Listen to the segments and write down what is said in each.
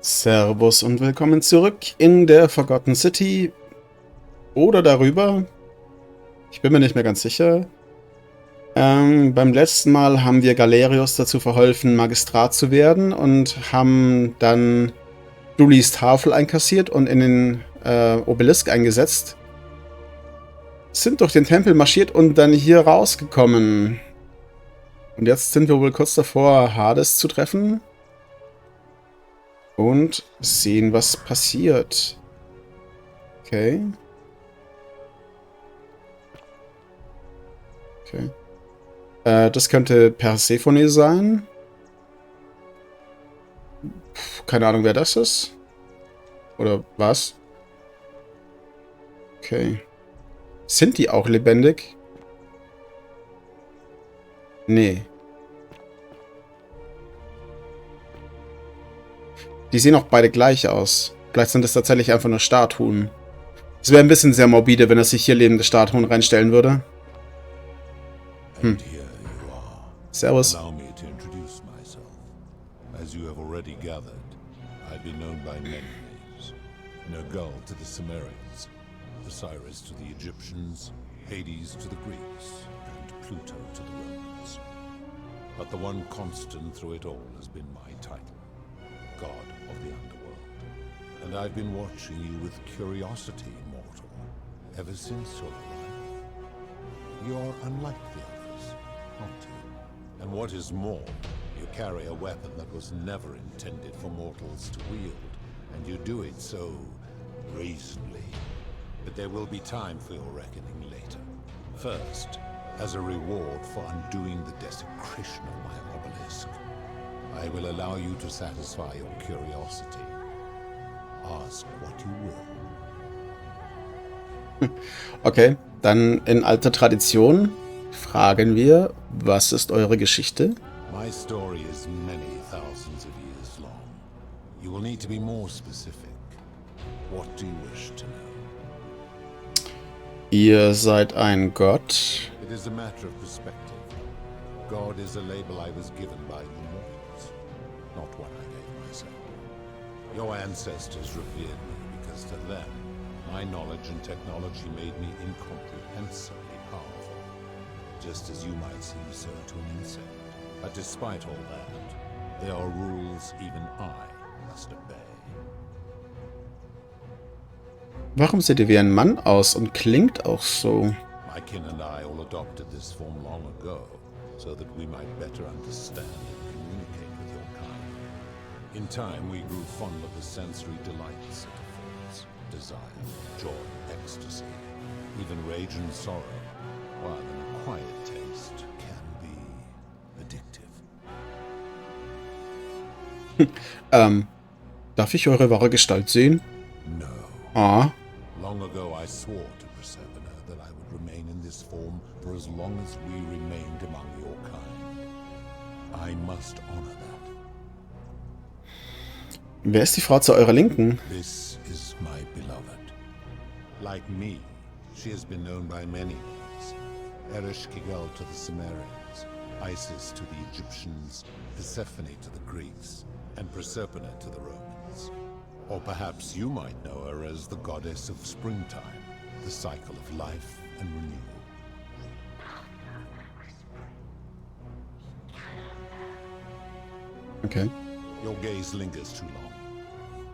Servus und willkommen zurück in der Forgotten City oder darüber. Ich bin mir nicht mehr ganz sicher. Beim letzten Mal haben wir Galerius dazu verholfen, Magistrat zu werden und haben dann Julies Tafel einkassiert und in den Obelisk eingesetzt. Sind durch den Tempel marschiert und dann hier rausgekommen. Und jetzt sind wir wohl kurz davor, Hades zu treffen. Und sehen, was passiert. Okay. Okay. Das könnte Persephone sein. Keine Ahnung, wer das ist. Oder was? Okay. Sind die auch lebendig? Nee. Die sehen auch beide gleich aus. Vielleicht sind es tatsächlich einfach nur Statuen. Es wäre ein bisschen sehr morbide, wenn er sich hier lebende Statuen reinstellen würde. Servus. Allow me to introduce myself. As you have already gathered, I've been known by many names. Nergal to the Sumerians, Osiris to the Egyptians, Hades to the Greeks, and Pluto to the Romans. But the one constant through it all has been my title, God of the Underworld. And I've been watching you with curiosity, mortal, ever since your arrival. You're unlike the others, aren't you? And what is more, you carry a weapon that was never intended for mortals to wield, and you do it so gracefully. But there will be time for your reckoning later. First, as a reward for undoing the desecration of my obelisk, I will allow you to satisfy your curiosity. Ask what you will. Okay, dann in alter Tradition fragen wir, was ist eure Geschichte? My story is many thousands of years long. You will need to be more specific. What do you wish to know? Ihr seid ein Gott. It is a matter of perspective. God is a label I was given by you mortals, not one I gave myself. Your ancestors revered me because to them, my knowledge and technology made me incomprehensibly powerful, just as you might seem so to an insect. But despite all that, there are rules even I must obey. Warum seht ihr wie ein Mann aus und klingt auch so? My kin and I all adopted this form long ago, so that we might better understand and communicate with your kind. In time, we grew fond of the sensory delights it affords: desire, joy, ecstasy, even rage and sorrow, while an acquired taste can be addictive. Darf ich eure wahre Gestalt sehen? No. Ah. Long ago, I swore to Persephone that I would remain in this form for as long as we remained among your kind. I must honor that. Wer ist die Frau zu eurer Linken? This is my beloved. Like me, she has been known by many names. Ereshkigal to the Sumerians, Isis to the Egyptians, Persephone to the Greeks, and Proserpine to the Romans. Or perhaps you might know her as the goddess of springtime, the cycle of life and renewal. Okay. Your gaze lingers too long.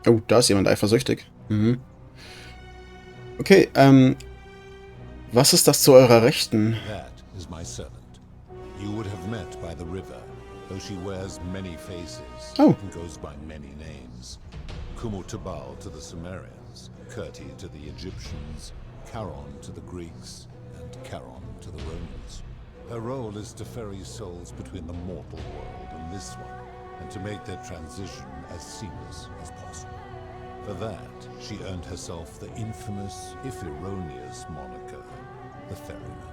Oh, da ist jemand eifersüchtig. Mhm. Okay, was ist das zu eurer Rechten? That is my servant. You would have met by the river, though she wears many faces Oh. and goes by many names. Kumutubal to the Sumerians, Kirti to the Egyptians, Charon to the Greeks, and Charon to the Romans. Her role is to ferry souls between the mortal world and this one, and to make their transition as seamless as possible. For that, she earned herself the infamous, if erroneous, moniker, the Ferryman.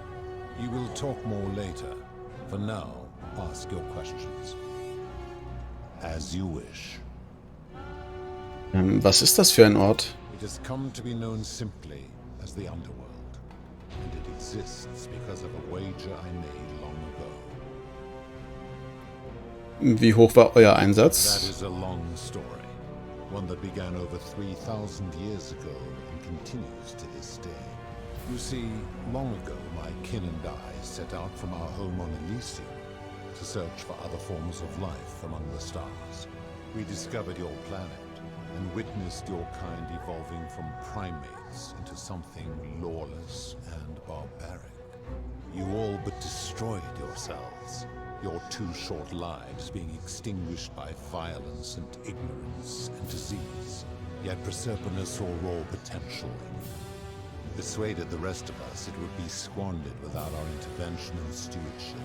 You will talk more later. For now, ask your questions. As you wish. Was ist das für ein Ort? It has come to be known simply as the Underworld, and it exists because of a wager I made long ago. Wie hoch war euer That Einsatz? is a long story. one that began over 3,000 years ago and continues to this day. You see, long ago my kin and I set out from our home on Elysium to search for other forms of life among the stars. We discovered your planet and witnessed your kind evolving from primates into something lawless and barbaric. You all but destroyed yourselves, your 2 short lives being extinguished by violence and ignorance and disease. Yet Proserpina saw raw potential in you. Persuaded the rest of us it would be squandered without our intervention and stewardship.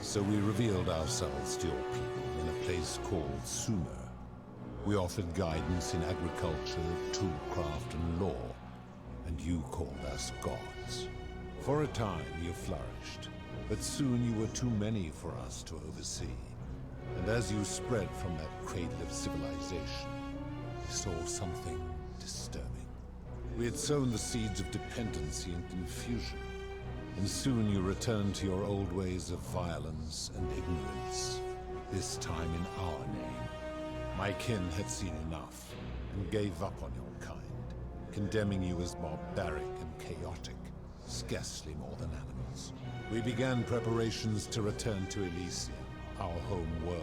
So we revealed ourselves to your people in a place called Sumer. We offered guidance in agriculture, toolcraft, and law, and you called us gods. For a time you flourished, but soon you were too many for us to oversee. And as you spread from that cradle of civilization, we saw something disturbing. We had sown the seeds of dependency and confusion, and soon you returned to your old ways of violence and ignorance, this time in our name. My kin had seen enough, and gave up on your kind, condemning you as barbaric and chaotic, scarcely more than animals. We began preparations to return to Elysium, our home world,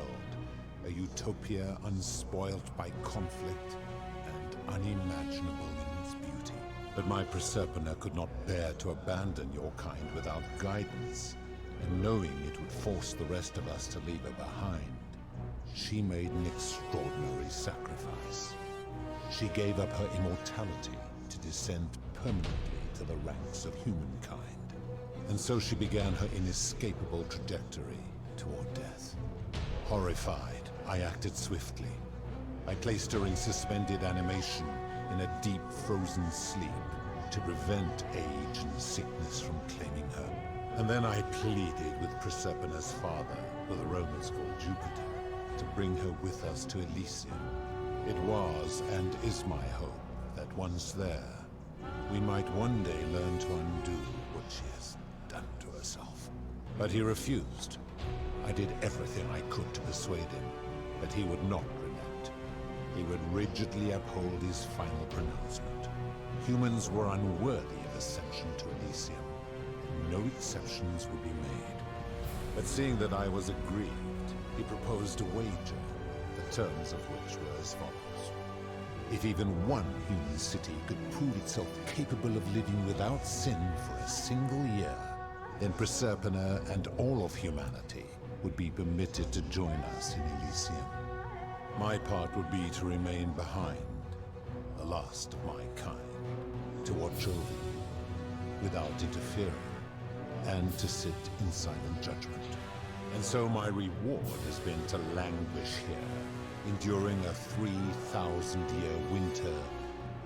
a utopia unspoilt by conflict and unimaginable in its beauty. But my Proserpina could not bear to abandon your kind without guidance, and knowing it would force the rest of us to leave her behind, she made an extraordinary sacrifice. She gave up her immortality to descend permanently to the ranks of humankind. And so she began her inescapable trajectory toward death. Horrified, I acted swiftly. I placed her in suspended animation in a deep frozen sleep to prevent age and sickness from claiming her. And then I pleaded with Proserpina's father, who the Romans called Jupiter, to bring her with us to Elysium. It was and is my hope that once there, we might one day learn to undo what she has done to herself. But he refused. I did everything I could to persuade him, but he would not relent. He would rigidly uphold his final pronouncement. Humans were unworthy of ascension to Elysium, and no exceptions would be made. But seeing that I was aggrieved, he proposed a wager, the terms of which were as follows. If even one human city could prove itself capable of living without sin for a single year, then Proserpina and all of humanity would be permitted to join us in Elysium. My part would be to remain behind, the last of my kind, to watch over you without interfering, and to sit in silent judgment. And so my reward has been to languish here, enduring a 3,000-year winter,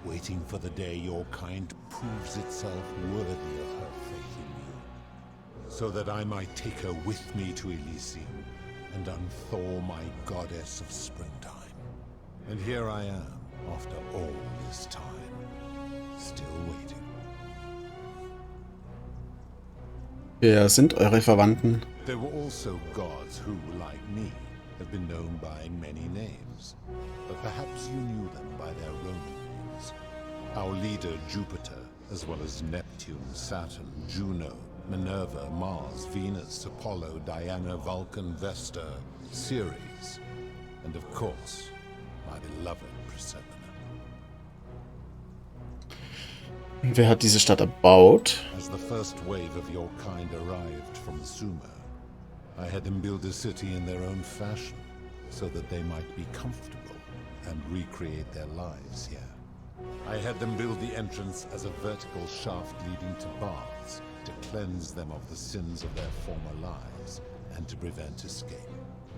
waiting for the day your kind proves itself worthy of her faith in you, so that I might take her with me to Elysium and unthaw my goddess of springtime. And here I am, after all this time, still waiting. Wer sind eure Verwandten? There were also gods who, like me, have been known by many names, but perhaps you knew them by their Roman names. Our leader, Jupiter, as well as Neptune, Saturn, Juno, Minerva, Mars, Venus, Apollo, Diana, Vulcan, Vesta, Ceres, and of course, my beloved Proserpina. Wer hat diese Stadt erbaut? As the first wave of your kind arrived from Sumer, I had them build a city in their own fashion, so that they might be comfortable and recreate their lives here. I had them build the entrance as a vertical shaft leading to baths, to cleanse them of the sins of their former lives, and to prevent escape.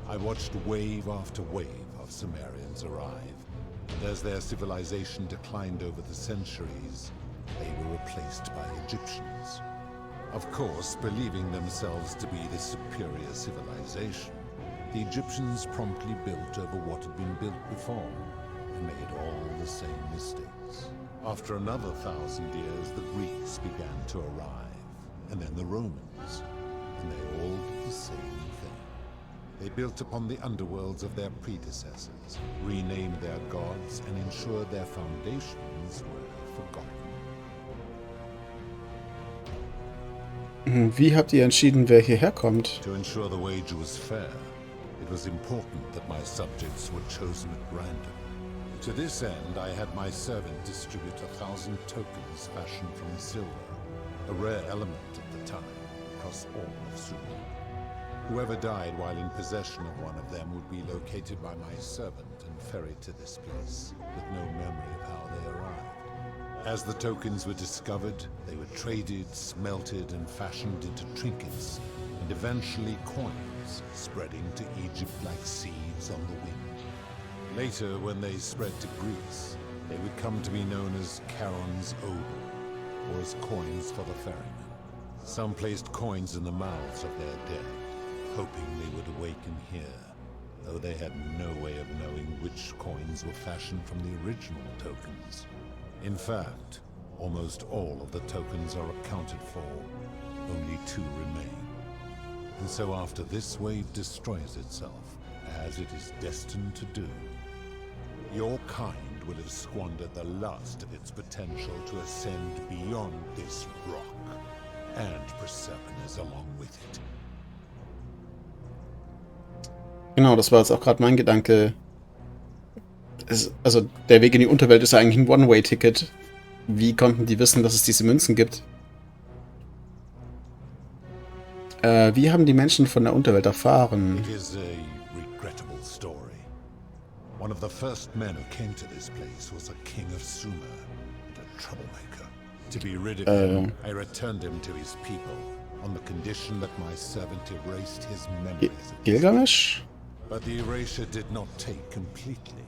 I watched wave after wave of Sumerians arrive, and as their civilization declined over the centuries, they were replaced by Egyptians. Of course, believing themselves to be the superior civilization, the Egyptians promptly built over what had been built before, and made all the same mistakes. After another 1,000 years, the Greeks began to arrive, and then the Romans, and they all did the same thing. They built upon the underworlds of their predecessors, renamed their gods, and ensured their foundations were forgotten. Wie habt ihr entschieden, wer hierher kommt? To ensure the wager was fair, it was important that my subjects were chosen at random. To this end, I had my servant distribute 1,000 tokens fashioned from silver, a rare element at the time, across all of Sumer. Whoever died while in possession of one of them would be located by my servant and ferried to this place, with no memory of how they arrived. As the tokens were discovered, they were traded, smelted, and fashioned into trinkets, and eventually coins, spreading to Egypt like seeds on the wind. Later, when they spread to Greece, they would come to be known as Charon's obol, or as coins for the ferryman. Some placed coins in the mouths of their dead, hoping they would awaken here, though they had no way of knowing which coins were fashioned from the original tokens. In fact, almost all of the tokens are accounted for. Only 2 remain. And so after this wave destroys itself, as it is destined to do, your kind would have squandered the last of its potential to ascend beyond this rock, and Persephone along with it. Genau, das war jetzt auch gerade mein Gedanke. Also der Weg in die Unterwelt ist ja eigentlich ein One-Way-Ticket. Wie konnten die wissen, dass es diese Münzen gibt? Wie haben die Menschen von der Unterwelt erfahren? It is a regrettable story. One of the first men who came to this place was a king of Sumer and a troublemaker. To be rid of him, I returned him to his people on the condition that my servant erased his memories. Gilgamesh? But the erasure did not take completely,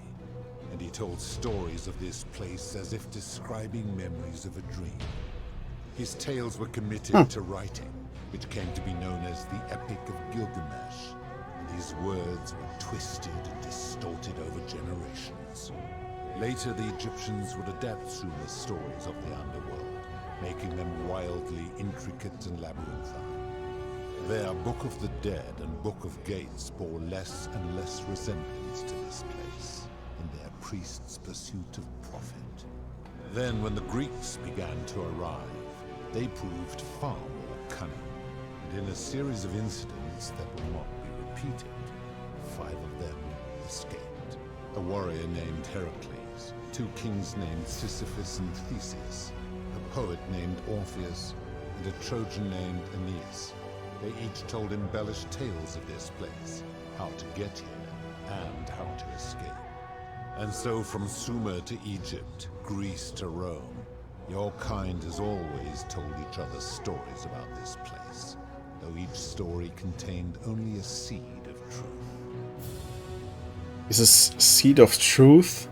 and he told stories of this place as if describing memories of a dream. His tales were committed to writing, which came to be known as the Epic of Gilgamesh, and his words were twisted and distorted over generations. Later, the Egyptians would adapt Sumer's stories of the underworld, making them wildly intricate and labyrinthine. Their Book of the Dead and Book of Gates bore less and less resemblance to this place in their priests' pursuit of profit. Then, when the Greeks began to arrive, they proved far more cunning, and in a series of incidents that will not be repeated, 5 of them escaped. A warrior named Heracles, 2 kings named Sisyphus and Theseus, a poet named Orpheus, and a Trojan named Aeneas. They each told embellished tales of this place, how to get here, and how to escape. And so from Sumer to Egypt, Greece to Rome, your kind has always told each other stories about this place, though each story contained only a seed of truth. Dieses Seed of Truth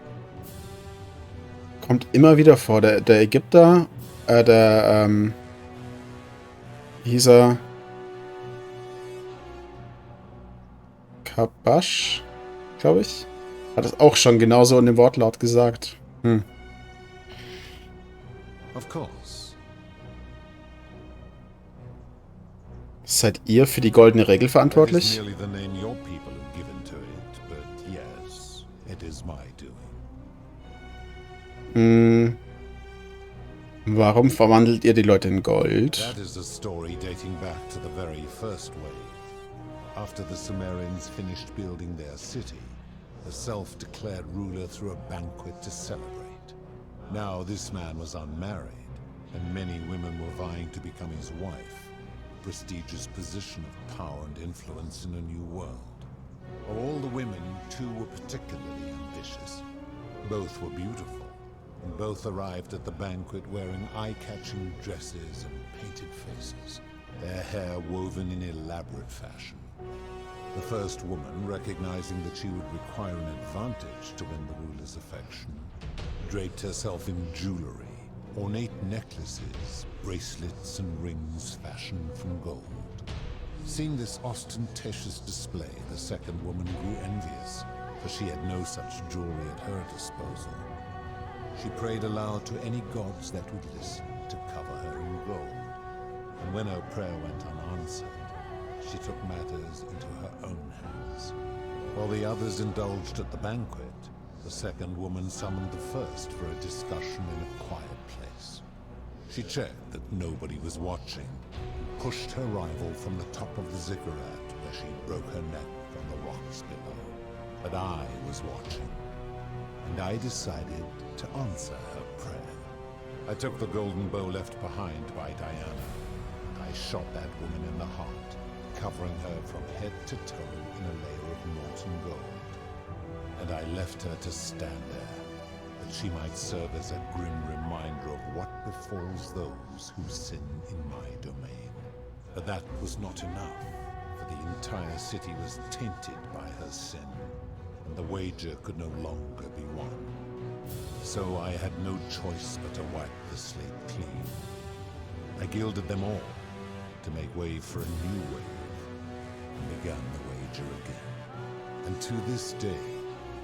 kommt immer wieder vor. Der Ägypter, hieß er Kabash, glaube ich. Hat es auch schon genauso in dem Wortlaut gesagt. Of course. Seid ihr für die goldene Regel verantwortlich? That is merely the name your people have given to it, but yes, it is my doing. Warum verwandelt ihr die Leute in Gold? That is a story dating back to the very first wave. After the Sumerians finished building their city, the self-declared ruler threw a banquet to celebrate. Now this man was unmarried, and many women were vying to become his wife, a prestigious position of power and influence in a new world. Of all the women, 2 were particularly ambitious. Both were beautiful, and both arrived at the banquet wearing eye-catching dresses and painted faces, their hair woven in elaborate fashion. The first woman, recognizing that she would require an advantage to win the ruler's affection, draped herself in jewelry, ornate necklaces, bracelets, and rings fashioned from gold. Seeing this ostentatious display, the second woman grew envious, for she had no such jewelry at her disposal. She prayed aloud to any gods that would listen to cover her in gold, and when her prayer went unanswered, she took matters into her own hands. While the others indulged at the banquet, the second woman summoned the first for a discussion in a quiet place. She checked that nobody was watching, and pushed her rival from the top of the ziggurat where she broke her neck on the rocks below. But I was watching, and I decided to answer her prayer. I took the golden bow left behind by Diana, and I shot that woman in the heart, covering her from head to toe in a layer of molten gold. And I left her to stand there, that she might serve as a grim reminder of what befalls those who sin in my domain. But that was not enough, for the entire city was tainted by her sin, and the wager could no longer be won. So I had no choice but to wipe the slate clean. I gilded them all, to make way for a new wave, and began the wager again. And to this day,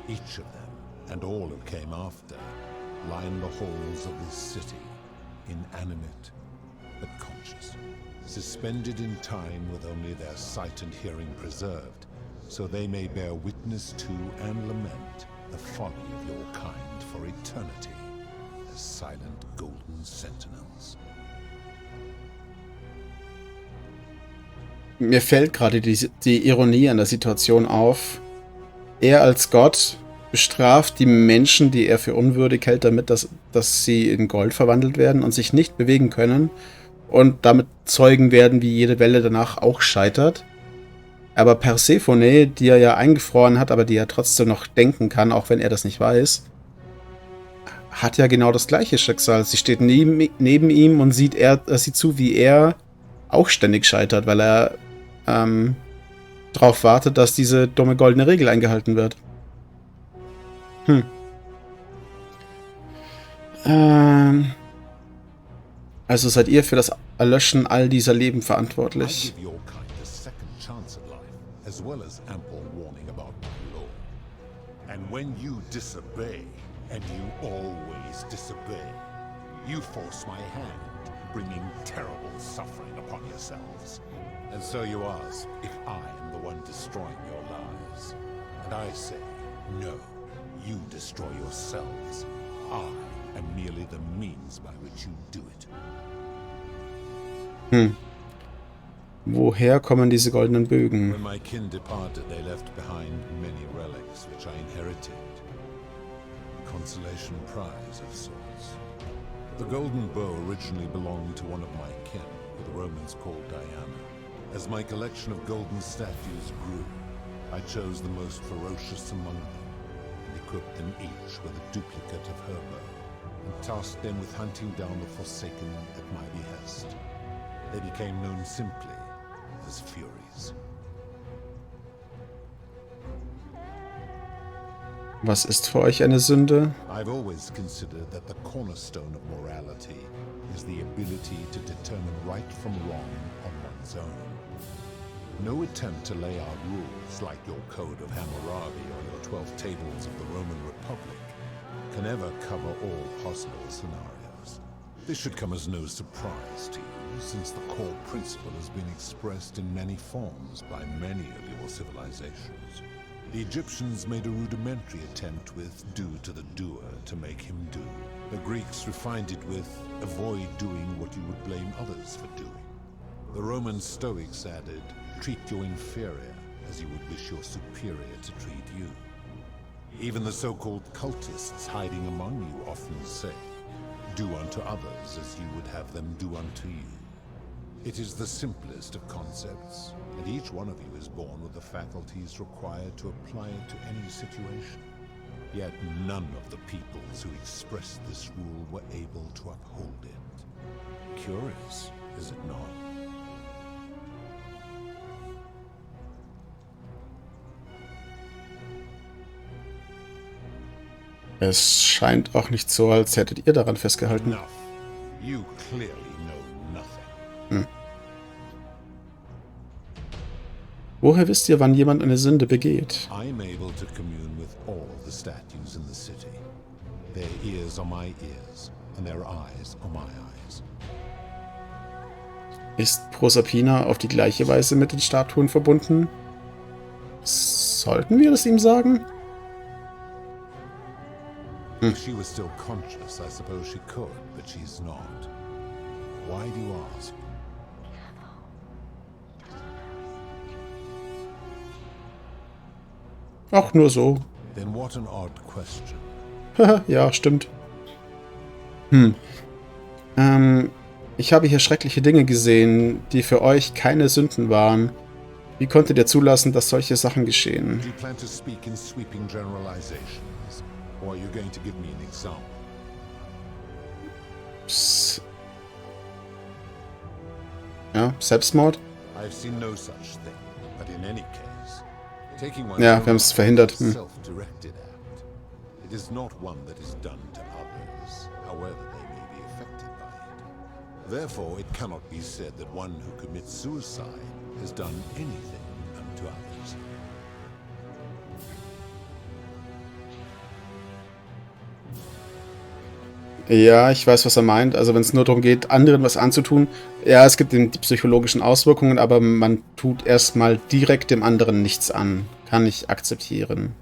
each of them, and all who came after, line the halls of this city, inanimate but conscious, suspended in time with only their sight and hearing preserved, so they may bear witness to and lament the folly of your kind for eternity, as silent golden sentinels. Mir fällt gerade die Ironie an der Situation auf. Er als Gott bestraft die Menschen, die er für unwürdig hält, damit, dass sie in Gold verwandelt werden und sich nicht bewegen können und damit Zeugen werden, wie jede Welle danach auch scheitert. Aber Persephone, die er ja eingefroren hat, aber die er trotzdem noch denken kann, auch wenn er das nicht weiß, hat ja genau das gleiche Schicksal. Sie steht neben ihm und sieht zu, wie er auch ständig scheitert, weil er darauf wartet, dass diese dumme goldene Regel eingehalten wird. Also seid ihr für das Erlöschen all dieser Leben verantwortlich. As well as ample warning about my law. And when you disobey, and you always disobey, you force my hand, bringing terrible suffering upon yourselves. And so you ask if I am the one destroying your lives. And I say, no, you destroy yourselves. I am merely the means by which you do it. Woher kommen diese goldenen Bögen? When my kin departed, they left behind many relics which I inherited. A consolation prize of sorts. The golden bow originally belonged to one of my kin, who the Romans called Diana. As my collection of golden statues grew, I chose the most ferocious among them, and equipped them each with a duplicate of her bow, and tasked them with hunting down the Forsaken at my behest. They became known simply as Furies. Was ist für euch eine Sünde? I've always considered that the cornerstone of morality is the ability to determine right from wrong on one's own. No attempt to lay out rules like your Code of Hammurabi or your 12 Tables of the Roman Republic can ever cover all possible scenarios. This should come as no surprise to you, since the core principle has been expressed in many forms by many of your civilizations. The Egyptians made a rudimentary attempt with do to the doer to make him do. The Greeks refined it with avoid doing what you would blame others for doing. The Roman Stoics added treat your inferior as you would wish your superior to treat you. Even the so-called cultists hiding among you often say, do unto others as you would have them do unto you. It is the simplest of concepts, and each one of you is born with the faculties required to apply it to any situation. Yet none of the peoples who expressed this rule were able to uphold it. Curious, is it not? Es scheint auch nicht so, als hättet ihr daran festgehalten. Enough. You clearly know nothing. Woher wisst ihr, wann jemand eine Sünde begeht? I'm able to commune with all the statues in the city. Their ears are my ears, and their eyes are my eyes. Ist Proserpina auf die gleiche Weise mit den Statuen verbunden? Sollten wir das ihm sagen? If she was still conscious, I suppose she could, but she's not. Why do you ask? Ach, nur so. Then what an odd question. Ja, stimmt. Ich habe hier schreckliche Dinge gesehen, die für euch keine Sünden waren. Wie konntet ihr zulassen, dass solche Sachen geschehen? Do you plan to speak in sweeping generalizations, or are you going to give me an example? Psst. Ja, Selbstmord? I've seen no such thing, but in any case, taking one's Ja, own wir haben es life verhindert. is a self-directed act. It is not one that is done to others, however they may be affected by it. Therefore, it cannot be said that one who commits suicide has done anything unto others. Ja, ich weiß, was er meint. Also wenn es nur darum geht, anderen was anzutun. Ja, es gibt die psychologischen Auswirkungen, aber man tut erstmal direkt dem anderen nichts an. Kann ich akzeptieren.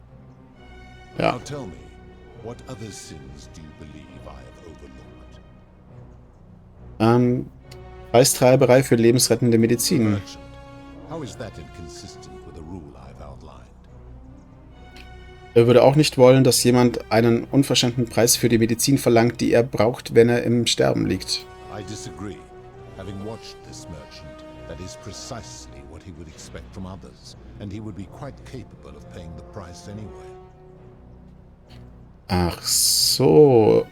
Ja. Now tell me, what other sins do you believe I have overlooked? Preistreiberei für lebensrettende Medizin. Merchant, how is that inconsistent with the rule I've outlined? Er würde auch nicht wollen, dass jemand einen unverschämten Preis für die Medizin verlangt, die er braucht, wenn er im Sterben liegt. I disagree. Having watched this merchant, that is precisely what he would expect from others, and he would be quite capable of paying the price anyway. Ach so.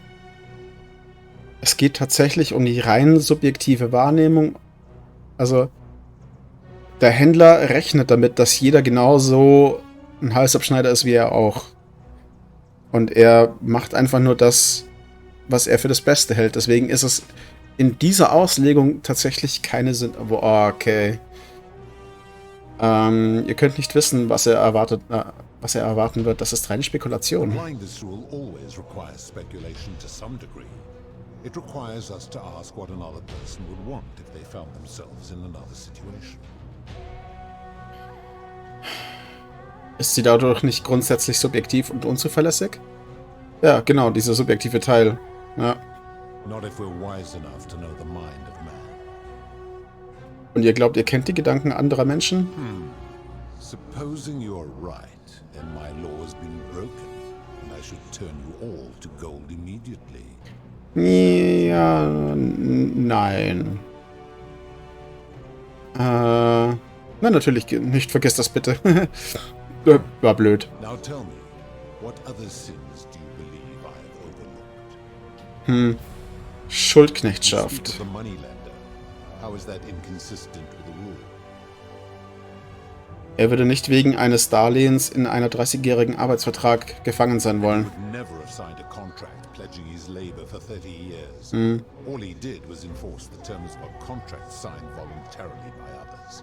Es geht tatsächlich um die rein subjektive Wahrnehmung. Also, der Händler rechnet damit, dass jeder genauso ein Halsabschneider ist wie er auch. Und er macht einfach nur das, was er für das Beste hält. Deswegen ist es in dieser Auslegung tatsächlich keine Sinn. Okay. Ihr könnt nicht wissen, was er erwarten wird. Das ist reine Spekulation. Applying this rule always requires speculation to some degree. It requires us to ask what another person would want if they found themselves in another situation. Ist sie dadurch nicht grundsätzlich subjektiv und unzuverlässig? Ja, genau, dieser subjektive Teil. Ja. Not if we're wise enough to know the mind of man. Und ihr glaubt, ihr kennt die Gedanken anderer Menschen? Supposing you're right, then my law has been broken, and I should turn you all to gold immediately. Ja, nein. Nein, natürlich nicht. Vergiss das bitte. War blöd. Now tell me, what other sins do you believe I have overlooked? You speak Schuldknechtschaft. of the moneylender. How is that inconsistent with the rule? Er würde nicht wegen eines Darlehens in einer 30-jährigen Arbeitsvertrag gefangen sein He wollen. would never have signed a contract pledging his labor for 30 years. All he did was enforce the terms of a contract signed voluntarily by others.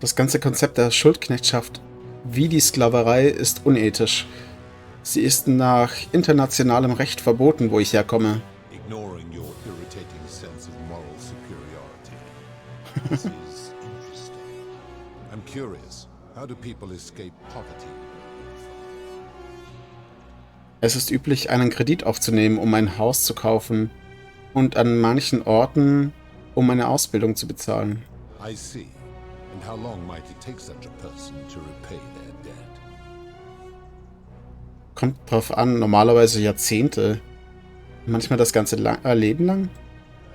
Das ganze Konzept der Schuldknechtschaft wie die Sklaverei ist unethisch. Sie ist nach internationalem Recht verboten, wo ich herkomme. Ignoring your irritating sense of moral superiority. This is interesting. I'm curious, how do people escape poverty? Es ist üblich, einen Kredit aufzunehmen, um ein Haus zu kaufen und an manchen Orten, um eine Ausbildung zu bezahlen. I see. And how long might it take such a person to repay their debt? Kommt drauf an, normalerweise Jahrzehnte. Manchmal das ganze Leben lang.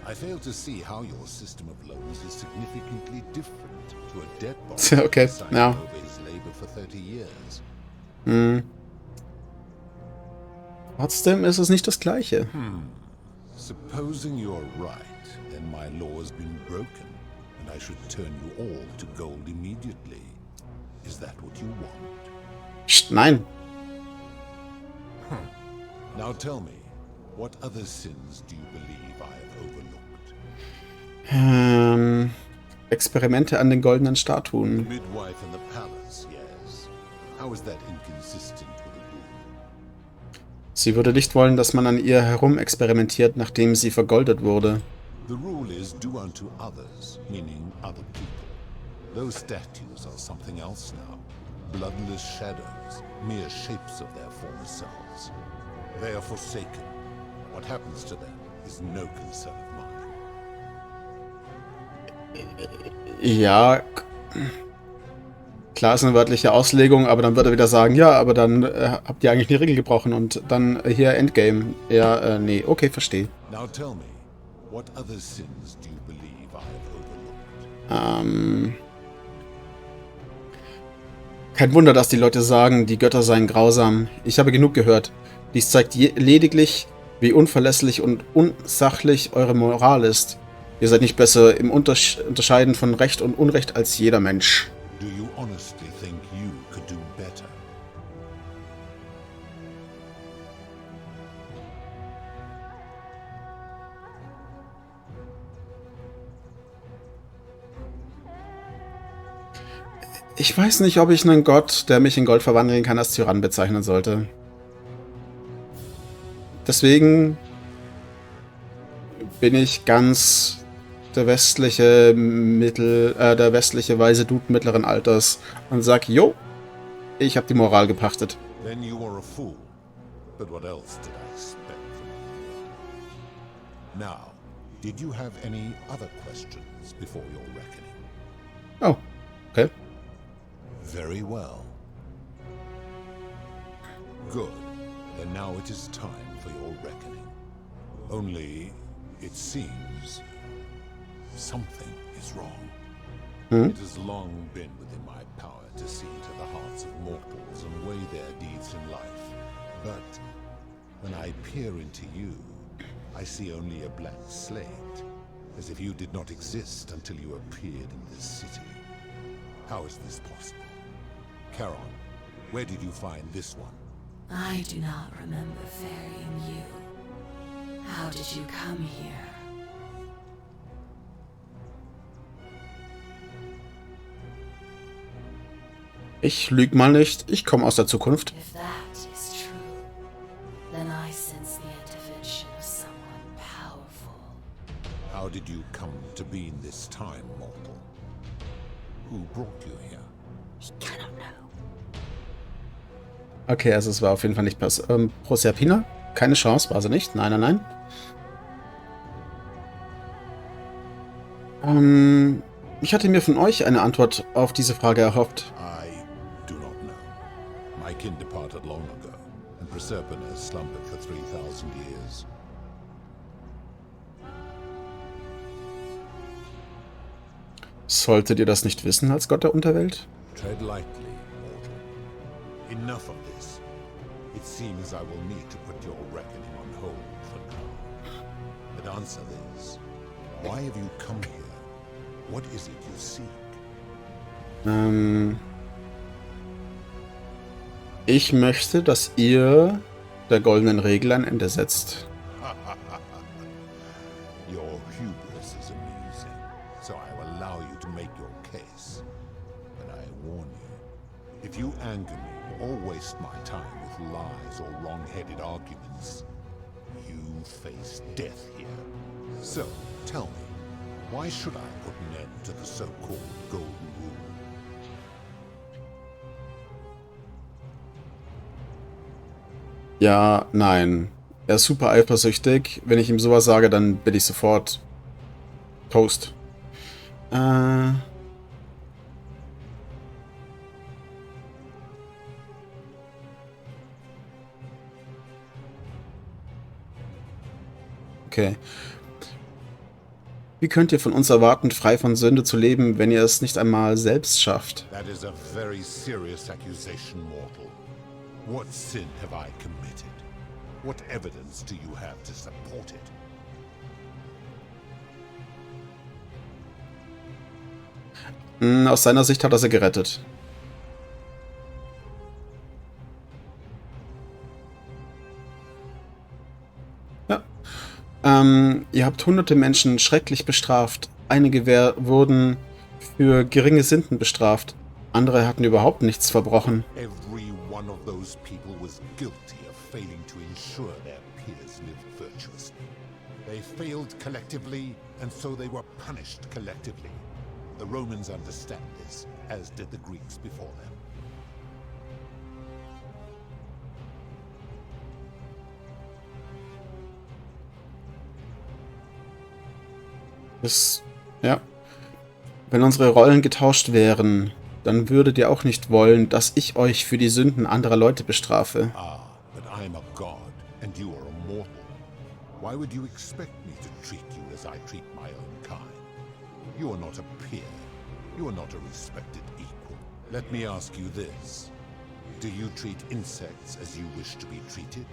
I fail to see how your system of loans is significantly different to a debt Tja, bond okay, signed ja. over his labor for 30 years. Trotzdem ist es nicht das Gleiche. Supposing you're right, then my law has been broken, and I should turn you all to gold immediately. Is that what you want? Psst, nein. Now tell me, what other sins do you believe I have overlooked? Experimente an den goldenen The Statuen. midwife in the palace, yes. How is that inconsistent with the rule? Sie würde nicht wollen, dass man an ihr herumexperimentiert, nachdem sie vergoldet wurde. The rule is do unto others, meaning other people. Those statues are something else now. Bloodless shadows, mere shapes of their former selves. They are forsaken. What happens to them is no concern of mine. Ja, klar ist eine wörtliche Auslegung, aber dann wird er wieder sagen, ja, aber dann habt ihr eigentlich die Regel gebrochen und dann hier Endgame. Ja, nee, okay, verstehe. Now tell me, what other sins do you believe I have overlooked? Kein Wunder, dass die Leute sagen, die Götter seien grausam. Ich habe genug gehört. Dies zeigt lediglich, wie unverlässlich und unsachlich eure Moral ist. Ihr seid nicht besser im Unterscheiden von Recht und Unrecht als jeder Mensch. Do you honestly think you could do better? Ich weiß nicht, ob ich einen Gott, der mich in Gold verwandeln kann, als Tyrann bezeichnen sollte. Deswegen bin ich ganz der westliche weise Dude mittleren Alters und sag, jo, ich habe die Moral gepachtet. Then you are a fool. But what else did I expect from you? Now, did you have any other questions before your reckoning? Oh, okay. Very well. Good. Then now it is time for your reckoning. Only, it seems, something is wrong. It has long been within my power to see into the hearts of mortals and weigh their deeds in life. But when I peer into you, I see only a blank slate, as if you did not exist until you appeared in this city. How is this possible? Charon, where did you find this one? I do not remember ferrying you. How did you come here? Ich lüg mal nicht, ich komme aus der Zukunft. If that is true, then I sense the intervention of someone powerful. How did you come to be in this time, mortal? Who brought you here? I cannot know. Okay, also es war auf jeden Fall nicht Proserpina. Keine Chance, war sie nicht. Nein, nein, nein. Ich hatte mir von euch eine Antwort auf diese Frage erhofft. I do not know. My kin departed long ago, and Proserpina slumbered for 3,000 years. Solltet ihr das nicht wissen als Gott der Unterwelt? Tread lightly, mortal. Enough of this. It seems I will need to put your reckoning on hold for now. But answer this. Why have you come here? What is it you seek? Ich möchte, dass ihr der goldenen Regel ein Ende setzt. Your hubris is amusing, so I will allow you to make your case. But I warn you, if you anger me or waste my time with lies or wrong-headed arguments, you face death here. So, tell me, why should I put an end to the so-called golden rule? Ja, nein. Er ist super eifersüchtig. Wenn ich ihm sowas sage, dann bin ich sofort Toast. Okay. Wie könnt ihr von uns erwarten, frei von Sünde zu leben, wenn ihr es nicht einmal selbst schafft? That is a very serious accusation, mortal. What sin have I committed? What evidence do you have to support it? Aus seiner Sicht hat er sie gerettet. Ja. Ihr habt hunderte Menschen schrecklich bestraft. Einige wurden für geringe Sünden bestraft. Andere hatten überhaupt nichts verbrochen. Every one of those people was guilty of failing to ensure their peers lived virtuously. They failed collectively, and so they were punished collectively. The Romans understand this, as did the Greeks before them. Ja. Wenn unsere Rollen getauscht wären, dann würdet ihr auch nicht wollen, dass ich euch für die Sünden anderer Leute bestrafe. Ah, but I'm a god, and you are a mortal. Why would you expect me to treat you as I treat my own kind? You are not a peer. You are not a respected equal. Let me ask you this. Do you treat insects as you wish to be treated?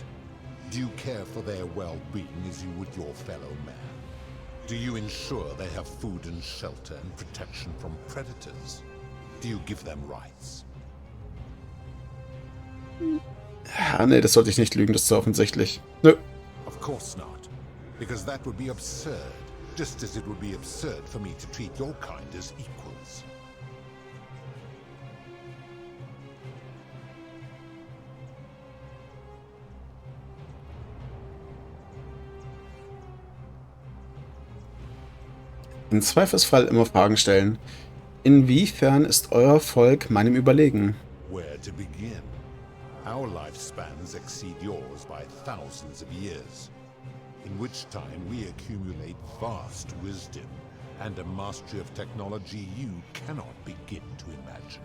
Do you care for their well-being as you would your fellow man? Do you ensure they have food and shelter and protection from predators? Do you give them rights? Ja, nee, das sollte ich nicht lügen, das ist so offensichtlich. Nö. Of course not, because that would be absurd, just as it would be absurd for me to treat your kind as equals. Im Zweifelsfall immer Fragen stellen. Inwiefern ist euer Volk meinem überlegen? Where to begin? Our lifespans exceed yours by thousands of years, in which time we accumulate vast wisdom and a mastery of technology you cannot begin to imagine.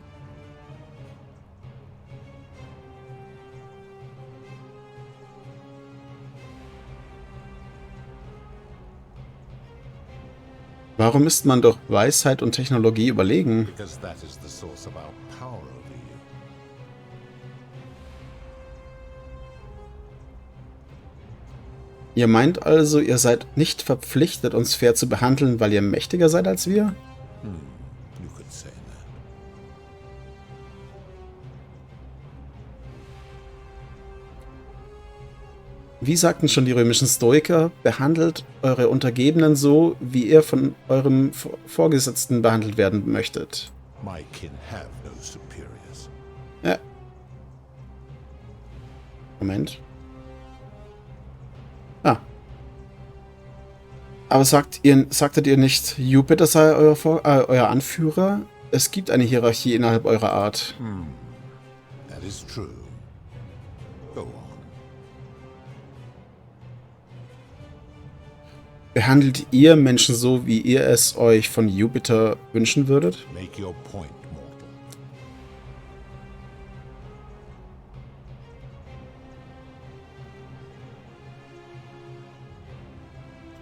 Warum ist man durch Weisheit und Technologie überlegen? Because that is the source of our power over you. Ihr meint also, ihr seid nicht verpflichtet, uns fair zu behandeln, weil ihr mächtiger seid als wir? You could say that. Wie sagten schon die römischen Stoiker, behandelt eure Untergebenen so, wie ihr von eurem Vorgesetzten behandelt werden möchtet. My kin have no superiors. Ja. Moment. Ah. Aber sagtet ihr nicht, Jupiter sei euer Anführer? Es gibt eine Hierarchie innerhalb eurer Art. That is true. Go on. Behandelt ihr Menschen so, wie ihr es euch von Jupiter wünschen würdet? Make your point, mortal.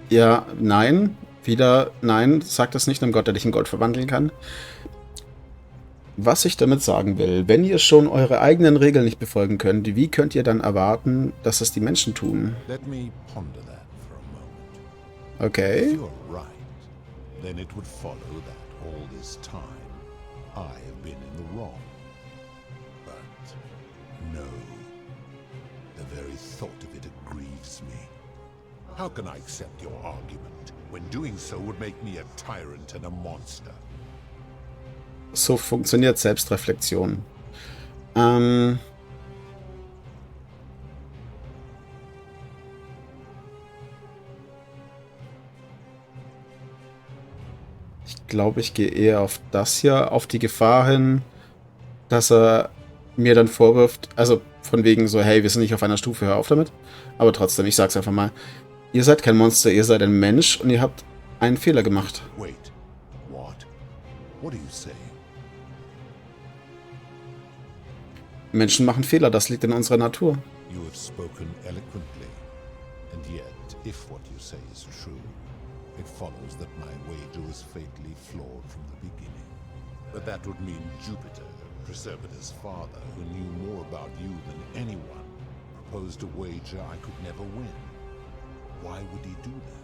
Ja, nein. Wieder nein, sagt das nicht einem Gott, der dich in Gold verwandeln kann. Was ich damit sagen will, wenn ihr schon eure eigenen Regeln nicht befolgen könnt, wie könnt ihr dann erwarten, dass es die Menschen tun? Let me ponder that for a moment. If Okay. you're right, then it would follow that all this time I have been in the wrong. But no, the very thought of it grieves me. How can I accept your argument when doing so would make me a tyrant and a monster? So funktioniert Selbstreflexion. Ich glaube, ich gehe eher auf das hier, auf die Gefahr hin, dass er mir dann vorwirft, also von wegen so, hey, wir sind nicht auf einer Stufe, hör auf damit. Aber trotzdem, ich sag's einfach mal, ihr seid kein Monster, ihr seid ein Mensch und ihr habt einen Fehler gemacht. Wait, what? What are you saying? Menschen machen Fehler, das liegt in unserer Natur. You have spoken eloquently, and yet, if what you say is true, it follows that my wager was fatally flawed from the beginning. But that would mean Jupiter, Preservator's father, who knew more about you than anyone, proposed a wager I could never win. Why would he do that?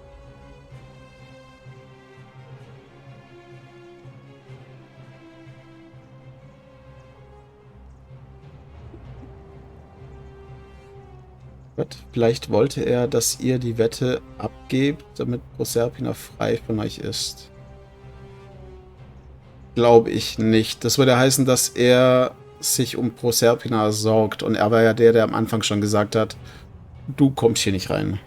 Gott, vielleicht wollte er, dass ihr die Wette abgebt, damit Proserpina frei von euch ist. Glaube ich nicht. Das würde heißen, dass er sich um Proserpina sorgt. Und er war ja der am Anfang schon gesagt hat, du kommst hier nicht rein.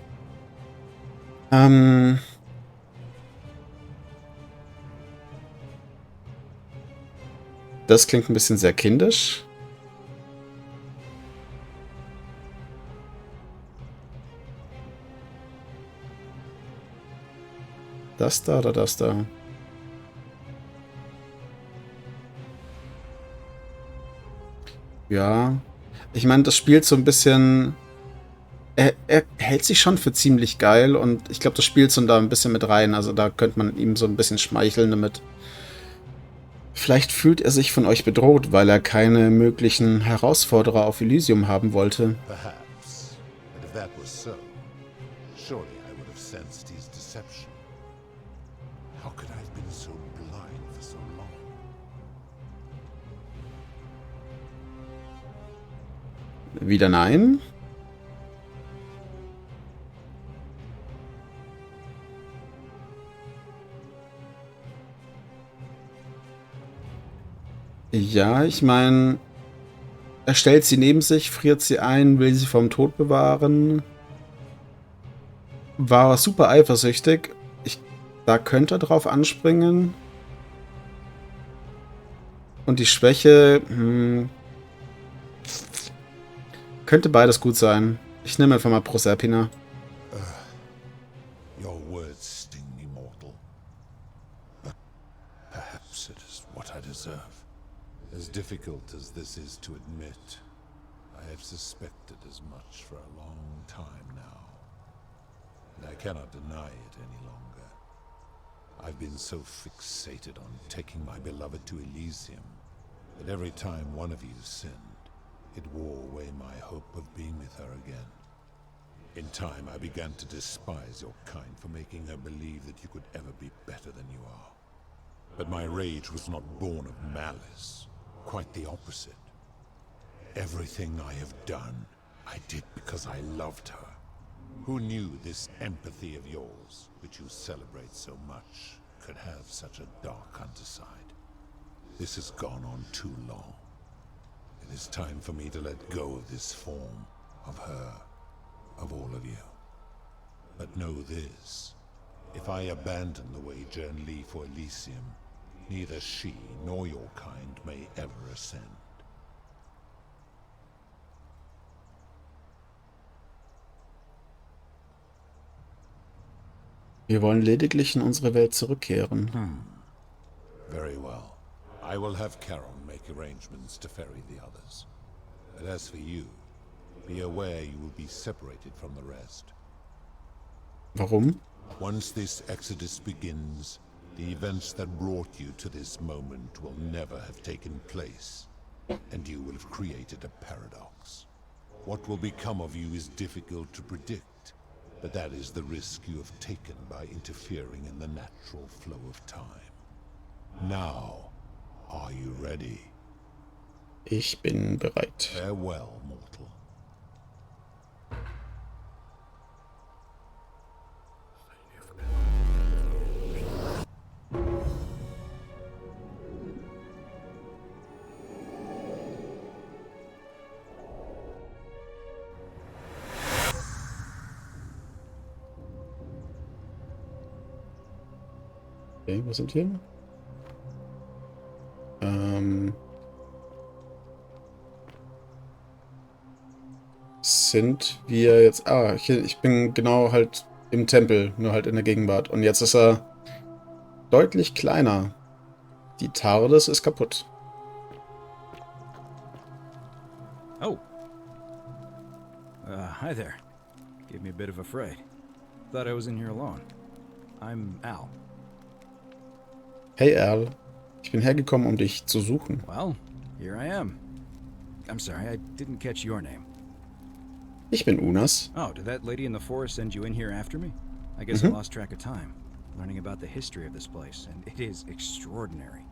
Das klingt ein bisschen sehr kindisch. Das da oder das da? Ja. Ich meine, das spielt so ein bisschen... Er hält sich schon für ziemlich geil und ich glaube, das spielt so da ein bisschen mit rein. Also da könnte man ihm so ein bisschen schmeicheln damit. Vielleicht fühlt er sich von euch bedroht, weil er keine möglichen Herausforderer auf Elysium haben wollte. Perhaps. But if that was so, surely I would have sensed his deception. How could I have been so blind for so long? Wieder nein. Ja, ich meine, er stellt sie neben sich, friert sie ein, will sie vom Tod bewahren. War super eifersüchtig. Da könnte er drauf anspringen. Und die Schwäche, könnte beides gut sein. Ich nehme einfach mal Proserpina. Your words sting me, mortal. But perhaps it is what I deserve. As difficult as this is to admit, I have suspected as much for a long time now. And I cannot deny it any longer. I've been so fixated on taking my beloved to Elysium that every time one of you sinned, it wore away my hope of being with her again. In time, I began to despise your kind for making her believe that you could ever be better than you are. But my rage was not born of malice. Quite the opposite. Everything I have done, I did because I loved her. Who knew this empathy of yours, which you celebrate so much, could have such a dark underside? This has gone on too long. It is time for me to let go of this form, of her, of all of you. But know this, if I abandon the wager and leave for Elysium, neither she nor your kind may ever ascend. Wir wollen lediglich in unsere Welt zurückkehren. Very well. I will have Charon make arrangements to ferry the others. But as for you, be aware you will be separated from the rest. Warum? Once this exodus begins, the events that brought you to this moment will never have taken place, and you will have created a paradox. What will become of you is difficult to predict, but that is the risk you have taken by interfering in the natural flow of time. Now, are you ready? Ich bin bereit. Farewell, mortal. Okay, wo sind wir? Sind wir jetzt... Ah, ich bin genau halt im Tempel, nur halt in der Gegenwart. Und jetzt ist er deutlich kleiner. Die TARDIS ist kaputt. Oh. Hi there. Gave me a bit of a fright. Thought I was in here alone. I'm Al. Hey Al, ich bin hergekommen, um dich zu suchen. Well, here I am. I'm sorry, I didn't catch your name. Ich bin Unas. Oh, did that lady in the forest send you in here after me? I guess I lost track of time, learning about the history of this place, and it is extraordinary.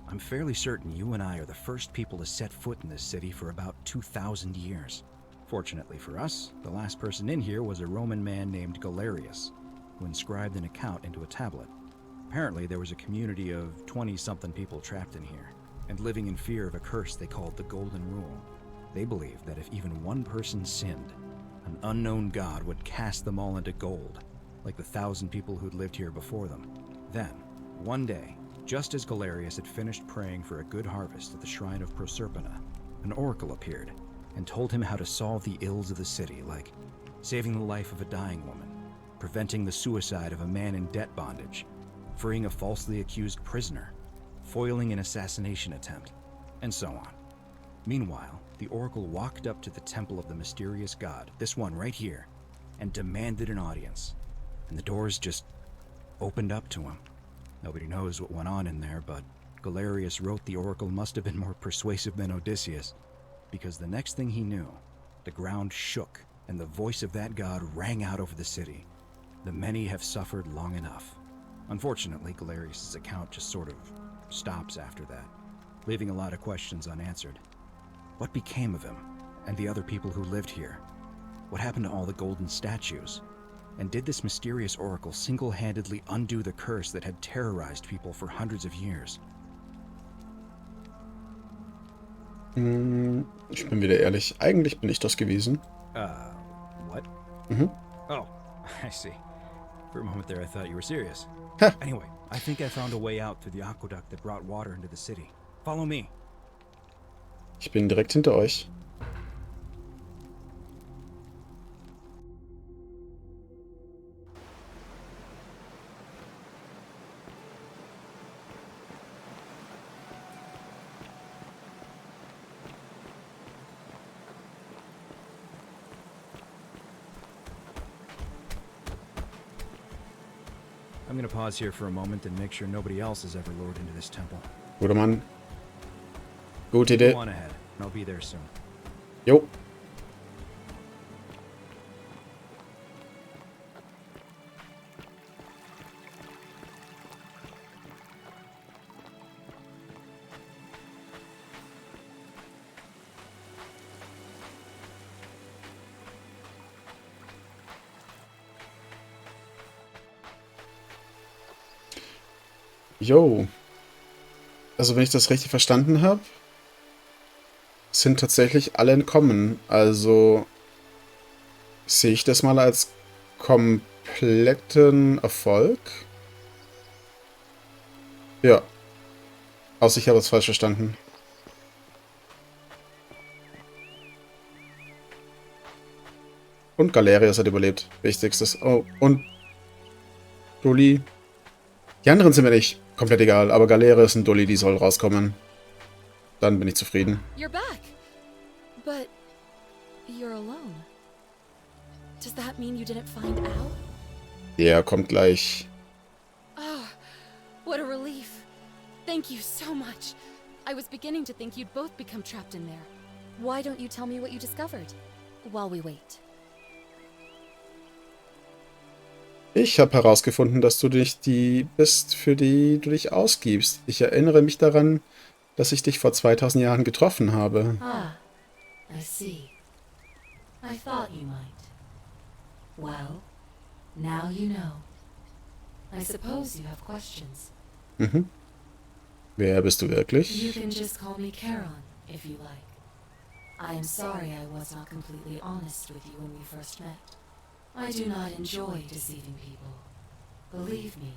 I'm fairly certain you and I are the first people to set foot in this city for about 2,000 years. Fortunately for us, the last person in here was a Roman man named Galerius, who inscribed an account into a tablet. Apparently, there was a community of 20-something people trapped in here, and living in fear of a curse they called the Golden Rule. They believed that if even one person sinned, an unknown god would cast them all into gold, like the 1,000 people who'd lived here before them. Then, one day, just as Galerius had finished praying for a good harvest at the shrine of Proserpina, an oracle appeared and told him how to solve the ills of the city, like saving the life of a dying woman, preventing the suicide of a man in debt bondage, freeing a falsely accused prisoner, foiling an assassination attempt, and so on. Meanwhile, the oracle walked up to the temple of the mysterious god, this one right here, and demanded an audience. And the doors just opened up to him. Nobody knows what went on in there, but Galerius wrote the oracle must have been more persuasive than Odysseus, because the next thing he knew, the ground shook and the voice of that god rang out over the city. The many have suffered long enough. Unfortunately, Galerius' account just sort of stops after that, leaving a lot of questions unanswered. What became of him and the other people who lived here? What happened to all the golden statues? And did this mysterious oracle single-handedly undo the curse that had terrorized people for hundreds of years? Ich bin wieder ehrlich. Eigentlich bin ich das gewesen. What? Mhm. Oh, I see. For a moment there I thought you were serious. Ha. Anyway, I think I found a way out through the aqueduct that brought water into the city. Follow me. Ich bin direkt hinter euch. I'm gonna pause here for a moment and make sure nobody else has ever lured into this temple. Guter Mann. Gute Go Idee. on ahead. I'll be there soon. Jo. Jo. Also wenn ich das richtig verstanden habe, sind tatsächlich alle entkommen. Also sehe ich das mal als kompletten Erfolg. Ja. Außer ich habe es falsch verstanden. Und Galerius hat überlebt. Wichtigstes. Oh, und Dulli. Die anderen sind mir nicht komplett egal, aber Galerius und Dulli, die soll rauskommen. Dann bin ich zufrieden. You're back. But you're alone. Does that mean you didn't find Al? Der kommt gleich. Oh, what a relief. Thank you so much. I was beginning to think you'd both become trapped in there. Why don't you tell me what you discovered while we wait? Ich habe herausgefunden, dass du nicht die bist, für die du dich ausgibst. Ich erinnere mich daran, dass ich dich vor 2000 Jahren getroffen habe. Ah, I see. I thought you might. Well, now you know. I suppose you have questions. Mhm. Wer bist du You wirklich? can just call me Charon, if you like. I am sorry I was not completely honest with you when we first met. I do not enjoy deceiving people. Believe me,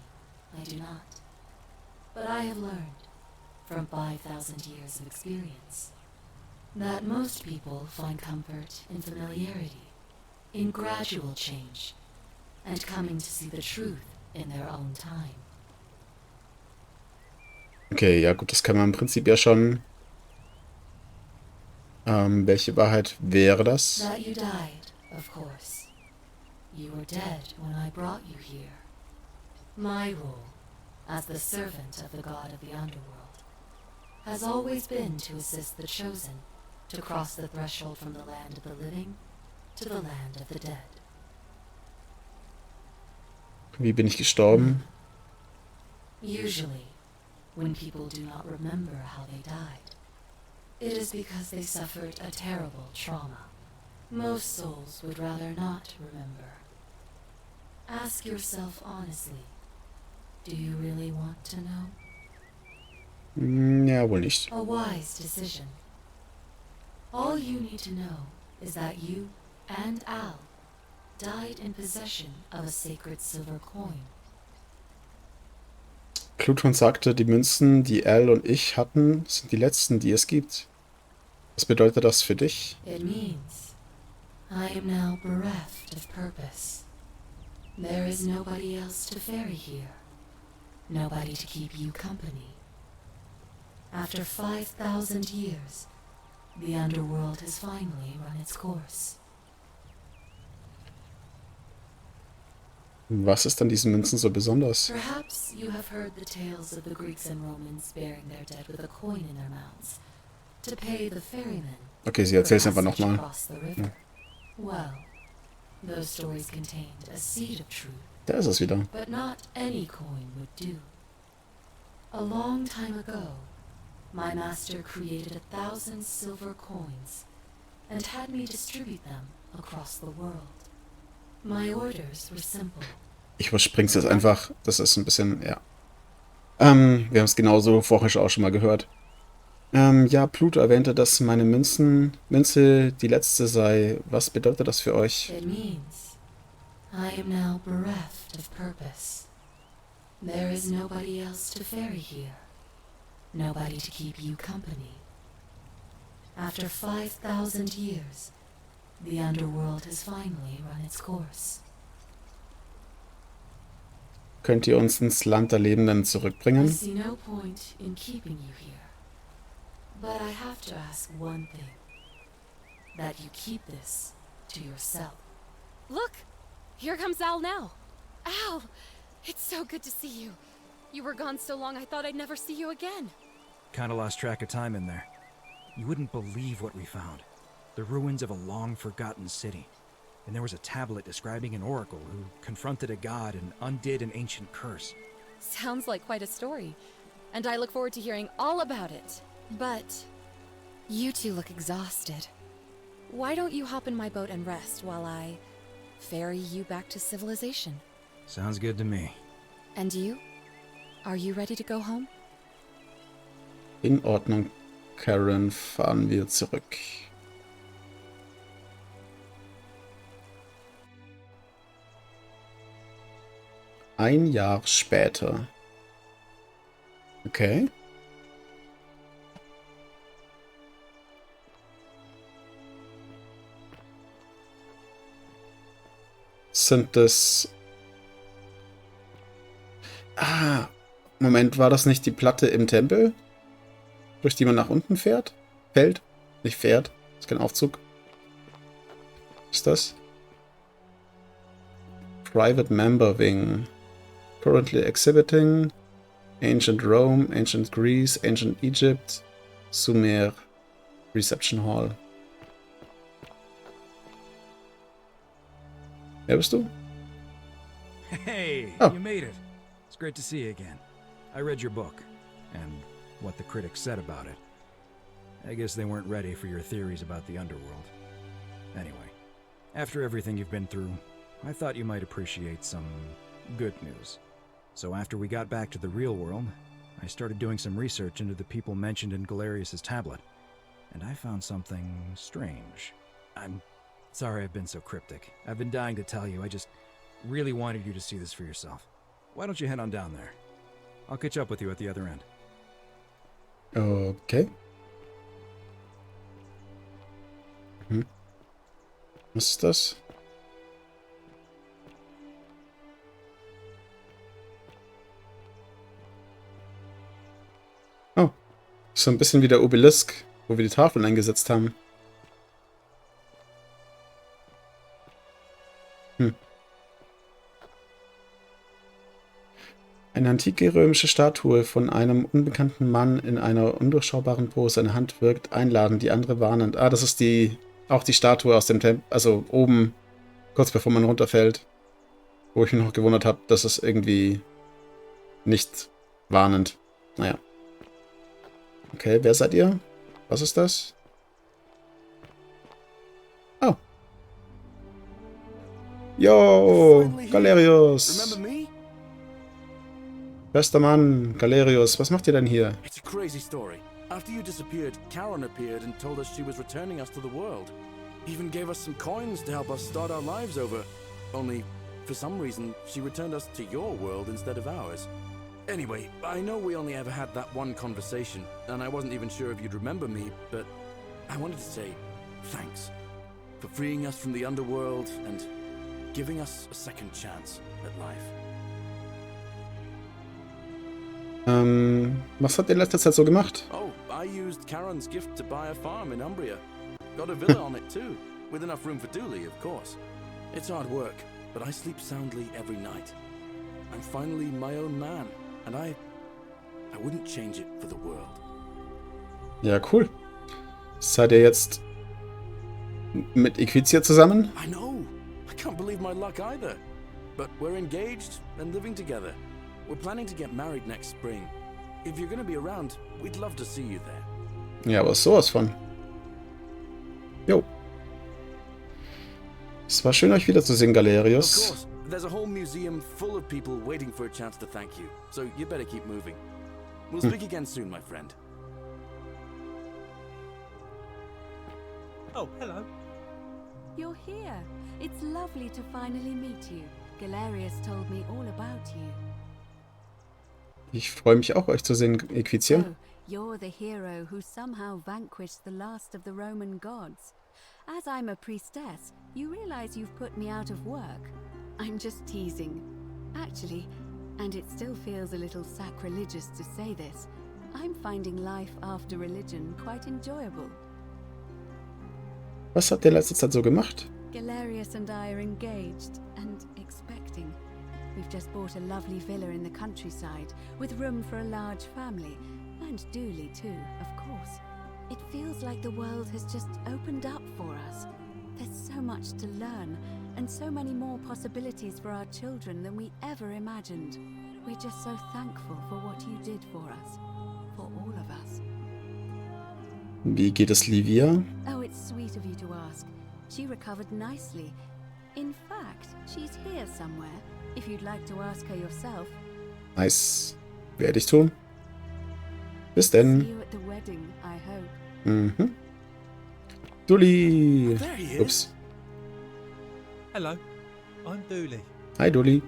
I do not. But I have learned, from 5,000 years of experience, that most people find comfort in familiarity, in gradual change, and coming to see the truth in their own time. Okay, ja gut, das kann man im Prinzip ja schon. Welche Wahrheit wäre das? That you died, of course. You were dead when I brought you here. My role, as the servant of the god of the underworld, has always been to assist the chosen to cross the threshold from the land of the living to the land of the dead. Wie bin ich gestorben? Usually, when people do not remember how they died, it is because they suffered a terrible trauma. Most souls would rather not remember. Ask yourself honestly, do you really want to know? Ja, wohl nicht. A wise decision. All you need to know is that you and Al died in possession of a sacred silver coin. Pluton sagte, die Münzen, die Al und ich hatten, sind die letzten, die es gibt. Was bedeutet das für dich? It means I am now bereft of purpose. There is nobody else to ferry here. Nobody to keep you company. After 5,000 years, the underworld has finally run its course. Was ist an diesen Münzen so besonders? Perhaps you have heard the tales of the Greeks and Romans burying their dead with a coin in their mouths to pay the ferryman. Okay, sie erzählt es for einfach passage nochmal. across the river. Well, those stories contained a seed of truth, Da ist es wieder. but not any coin would do. A long time ago, my master created 1,000 silver coins and had me distribute them across the world. My orders were simple. Ich überspring's jetzt einfach. Das ist ein bisschen, ja. Wir haben es genauso vorher auch schon mal gehört. Ja, Pluto erwähnte, dass meine Münze die letzte sei. Was bedeutet das für euch? It means I am now bereft of purpose. There is nobody else to ferry here. Nobody to keep you company. After 5,000 years, the underworld has finally run its course. Könnt ihr uns ins Land der Lebenden I zurückbringen? see no point in keeping you here. But I have to ask one thing. That you keep this to yourself. Look! Here comes Al now. Al! It's so good to see you. You were gone so long I thought I'd never see you again. Kinda lost track of time in there. You wouldn't believe what we found. The ruins of a long-forgotten city. And there was a tablet describing an oracle who confronted a god and undid an ancient curse. Sounds like quite a story. And I look forward to hearing all about it. But you two look exhausted. Why don't you hop in my boat and rest while I ferry you back to civilization? Sounds good to me. And you? Are you ready to go home? In Ordnung, Karen, fahren wir zurück. Ein Jahr später. Okay. Sind das... Ah, Moment, war das nicht die Platte im Tempel? Durch die man nach unten fährt? Fällt? Nicht fährt. Ist kein Aufzug. Ist das? Private Member Wing. Currently exhibiting Ancient Rome, Ancient Greece, Ancient Egypt, Sumer, Reception Hall. Wer bist du? Hey, Oh. you made it. It's great to see you again. I read your book, and what the critics said about it. I guess they weren't ready for your theories about the underworld. Anyway, after everything you've been through, I thought you might appreciate some good news. So after we got back to the real world, I started doing some research into the people mentioned in Galerius's tablet, and I found something strange. I'm sorry I've been so cryptic. I've been dying to tell you. I just really wanted you to see this for yourself. Why don't you head on down there? I'll catch up with you at the other end. Okay. Was ist das? Oh. So ein bisschen wie der Obelisk, wo wir die Tafeln eingesetzt haben. Eine antike römische Statue von einem unbekannten Mann in einer undurchschaubaren Pose. Seine Hand wirkt einladend, die andere warnend. Ah, das ist auch die Statue aus dem Tempel, also oben, kurz bevor man runterfällt. Wo ich mich noch gewundert habe, dass es irgendwie nicht warnend. Naja. Okay, wer seid ihr? Was ist das? Oh. Yo, Galerius. Remember me? Bester Mann, Galerius, was macht ihr denn hier? It's a crazy story. After you disappeared, Karen appeared and told us she was returning us to the world. Even gave us some coins to help us start our lives over. Only, for some reason, she returned us to your world instead of ours. Anyway, I know we only ever had that one conversation, and I wasn't even sure if you'd remember me, but I wanted to say thanks for freeing us from the underworld and giving us a second chance at life. Was habt ihr in letzter Zeit so gemacht? Oh, I used Karen's gift to buy a farm in Umbria. Got a villa on it too, with enough room for Dooley, of course. It's hard work, but I sleep soundly every night. I'm finally my own man, and I wouldn't change it for the world. Ja, cool. Seid ihr jetzt mit Equizia zusammen? I know. I can't believe my luck either. But we're engaged and living together. We're planning to get married next spring. If you're going to be around, we'd love to see you there. Ja, aber sowas von. Jo. Es war schön, euch wiederzusehen, Of Galerius. course, there's a whole museum full of people waiting for a chance to thank you. So you better keep moving. We'll speak again soon, my friend. Oh, hello. You're here. It's lovely to finally meet you. Galerius told me all about you. Ich freue mich auch, euch zu sehen, Equizia. So, you're the hero who somehow vanquished the last of the Roman gods. As I'm a priestess, you realize you've put me out of work. I'm just teasing. Actually, and it still feels a little sacrilegious to say this, I'm finding life after religion quite enjoyable. Was habt ihr in letzter Zeit so gemacht? Galerius and I are engaged and expecting. We've just bought a lovely villa in the countryside with room for a large family, and Dooley too, of course. It feels like the world has just opened up for us. There's so much to learn, and so many more possibilities for our children than we ever imagined. We're just so thankful for what you did for us, for all of us. Wie geht es Livia? Oh, it's sweet of you to ask. She recovered nicely. In fact, she's here somewhere, if you'd like to ask her yourself. Nice. Werde ich tun. Bis See denn. you at the wedding, I hope. Mhm. Dulli. There he is. Ups. Hello. I'm Dooley. Hi, Dulli.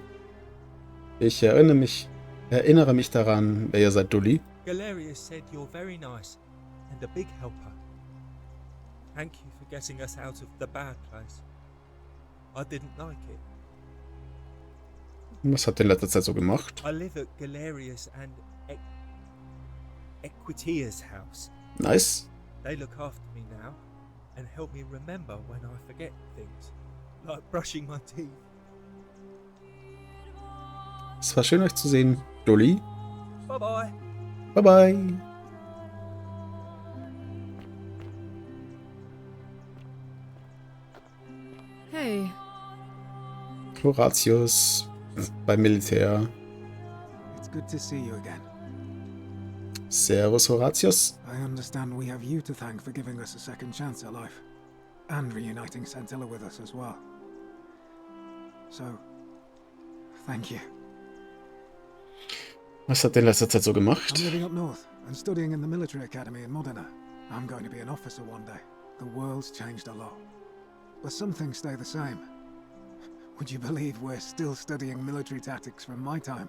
Ich erinnere mich daran, wer ihr seid, Dulli. Galerius said you're very nice and a big helper. Thank you for getting us out of the bad place. I didn't like it. Was habt ihr in letzter Zeit so gemacht? I live at Galerius and Equitia's house. Nice. They look after me now and help me remember when I forget things, like brushing my teeth. Es war schön, euch zu sehen, Dulli. Bye bye. Bye, bye. Hey, Horatius beim Militär. It's good to see you again. Servus, Horatius. I understand we have you to thank for giving us a second chance at life. And reuniting Centilla with us as well. So, thank you. Was habt ihr in letzter Zeit so gemacht? I'm living up north and studying in the military academy in Modena. I'm going to be an officer one day. The world's changed a lot. But some things stay the same. Would you believe we're still studying military tactics from my time?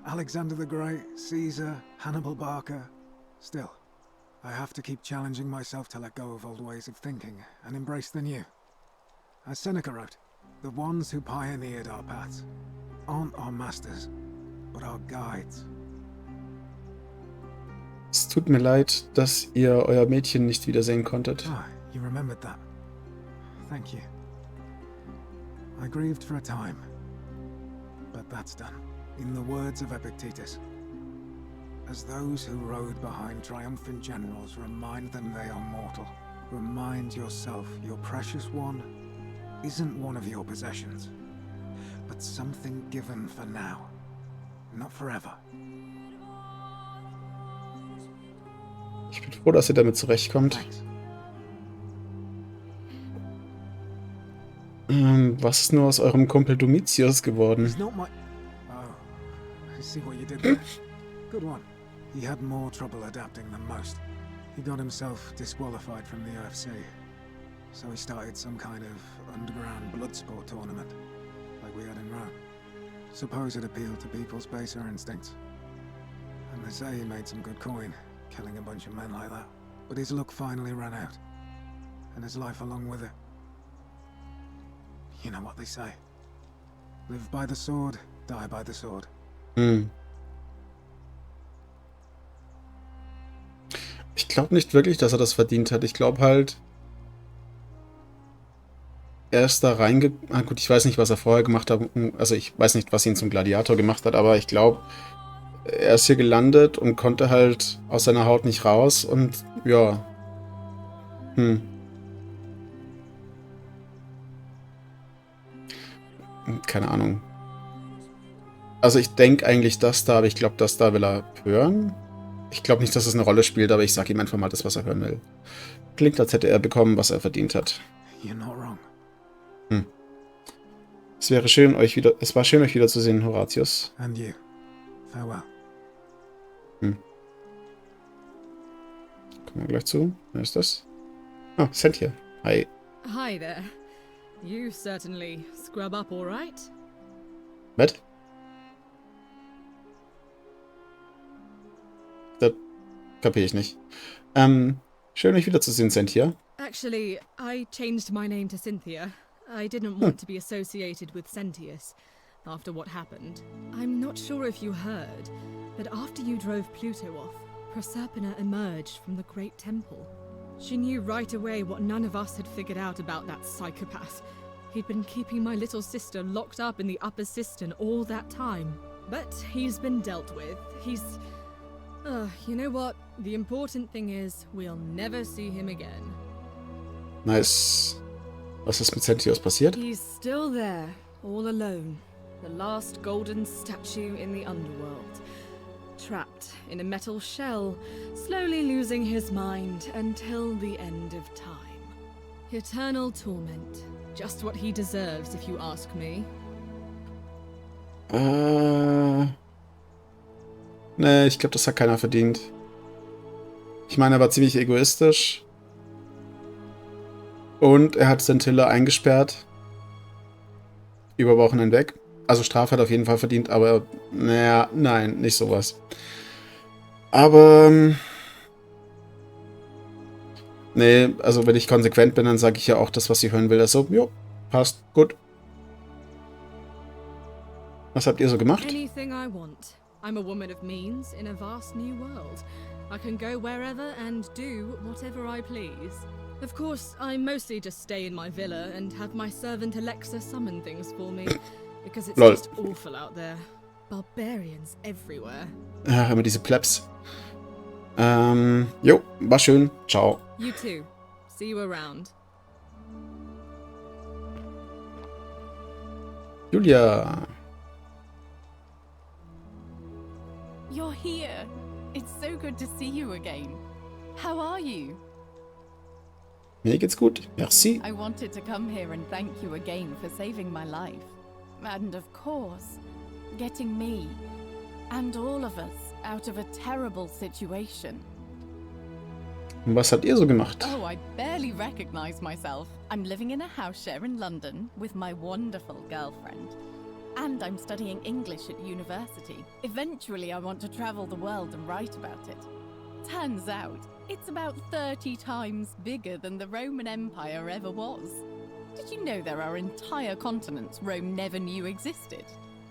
Alexander the Great, Caesar, Hannibal Barca. Still, I have to keep challenging myself to let go of old ways of thinking and embrace the new. As Seneca wrote, the ones who pioneered our paths aren't our masters, but our guides. Es tut mir leid, dass ihr euer Mädchen nicht wiedersehen konntet. Ah, you remembered that. Thank you. I grieved for a time, but that's done. In the words of Epictetus, as those who rode behind triumphant generals remind them they are mortal, remind yourself your precious one isn't one of your possessions, but something given for now, not forever. Ich bin froh, dass ihr damit zurechtkommt. Thanks. Was ist nur aus eurem Kumpel Domitius geworden? He's not my... Oh, I see what you did there. Good one. he had more trouble adapting than most. He got himself disqualified from the UFC, so he started some kind of underground blood sport tournament, like we had in Rome. Suppose it appealed to people's baser instincts. And they say he made some good coin, killing a bunch of men like that. But his luck finally ran out, and his life along with it. You know what they say. Live by the sword, die by the sword. Ich glaube nicht wirklich, dass er das verdient hat. Ich glaube halt, er ist da reingegangen. Gut, ich weiß nicht, was er vorher gemacht hat. Also ich weiß nicht, was ihn zum Gladiator gemacht hat, aber ich glaube, er ist hier gelandet und konnte halt aus seiner Haut nicht raus und ja. Keine Ahnung. Also ich denke eigentlich das da, aber ich glaube, das da will er hören. Ich glaube nicht, dass es eine Rolle spielt, aber ich sage ihm einfach mal das, was er hören will. Klingt, als hätte er bekommen, was er verdient hat. You're not wrong. Es war schön, euch wiederzusehen, Horatius. And you. Farewell. Kommen wir gleich zu. Wer ist das? Ah, Cynthia. Hi. Hi there. You certainly scrub up all right. Was? Das kapiere ich nicht. Schön, euch wiederzusehen, Cynthia. Actually, I changed my name to Cynthia. I didn't want to be associated with Sentius after what happened. I'm not sure if you heard, but after you drove Pluto off, Proserpina emerged from the Great Temple. She knew right away what none of us had figured out about that psychopath. He'd been keeping my little sister locked up in the upper cistern all that time. But he's been dealt with. You know what? The important thing is, we'll never see him again. Nice. Was ist mit Centius passiert? He's still there, all alone. The last golden statue in the underworld. Trapped in a metal shell, slowly losing his mind until the end of time. Eternal torment. Just what he deserves, if you ask me. Nee, ich glaube, das hat keiner verdient. Ich meine, er war ziemlich egoistisch. Und er hat Scintilla eingesperrt. Über Wochen hinweg. Also Strafe hat er auf jeden Fall verdient, aber naja, nein, nicht sowas. Aber nee, also wenn ich konsequent bin, dann sage ich ja auch das, was sie hören will. Also, jo, passt, gut. Was habt ihr so gemacht? Anything I want. I'm a woman of means in a vast new world. I can go wherever and do whatever I please. Of course, I mostly just stay in my villa and have my servant Alexa summon things for me, because it's just awful out there. Barbarians everywhere. Ach, immer diese Plebs. Jo, war schön. Ciao. You too. See you around. Julia. You're here. It's so good to see you again. How are you? Mir geht's gut. Merci. I wanted to come here and thank you again for saving my life. And of course, getting me and all of us out of a terrible situation. Und was habt ihr so gemacht? Oh, I barely recognize myself. I'm living in a house share in London with my wonderful girlfriend. And I'm studying English at university. Eventually, I want to travel the world and write about it. Turns out, it's about 30 times bigger than the Roman Empire ever was. Did you know there are entire continents Rome never knew existed?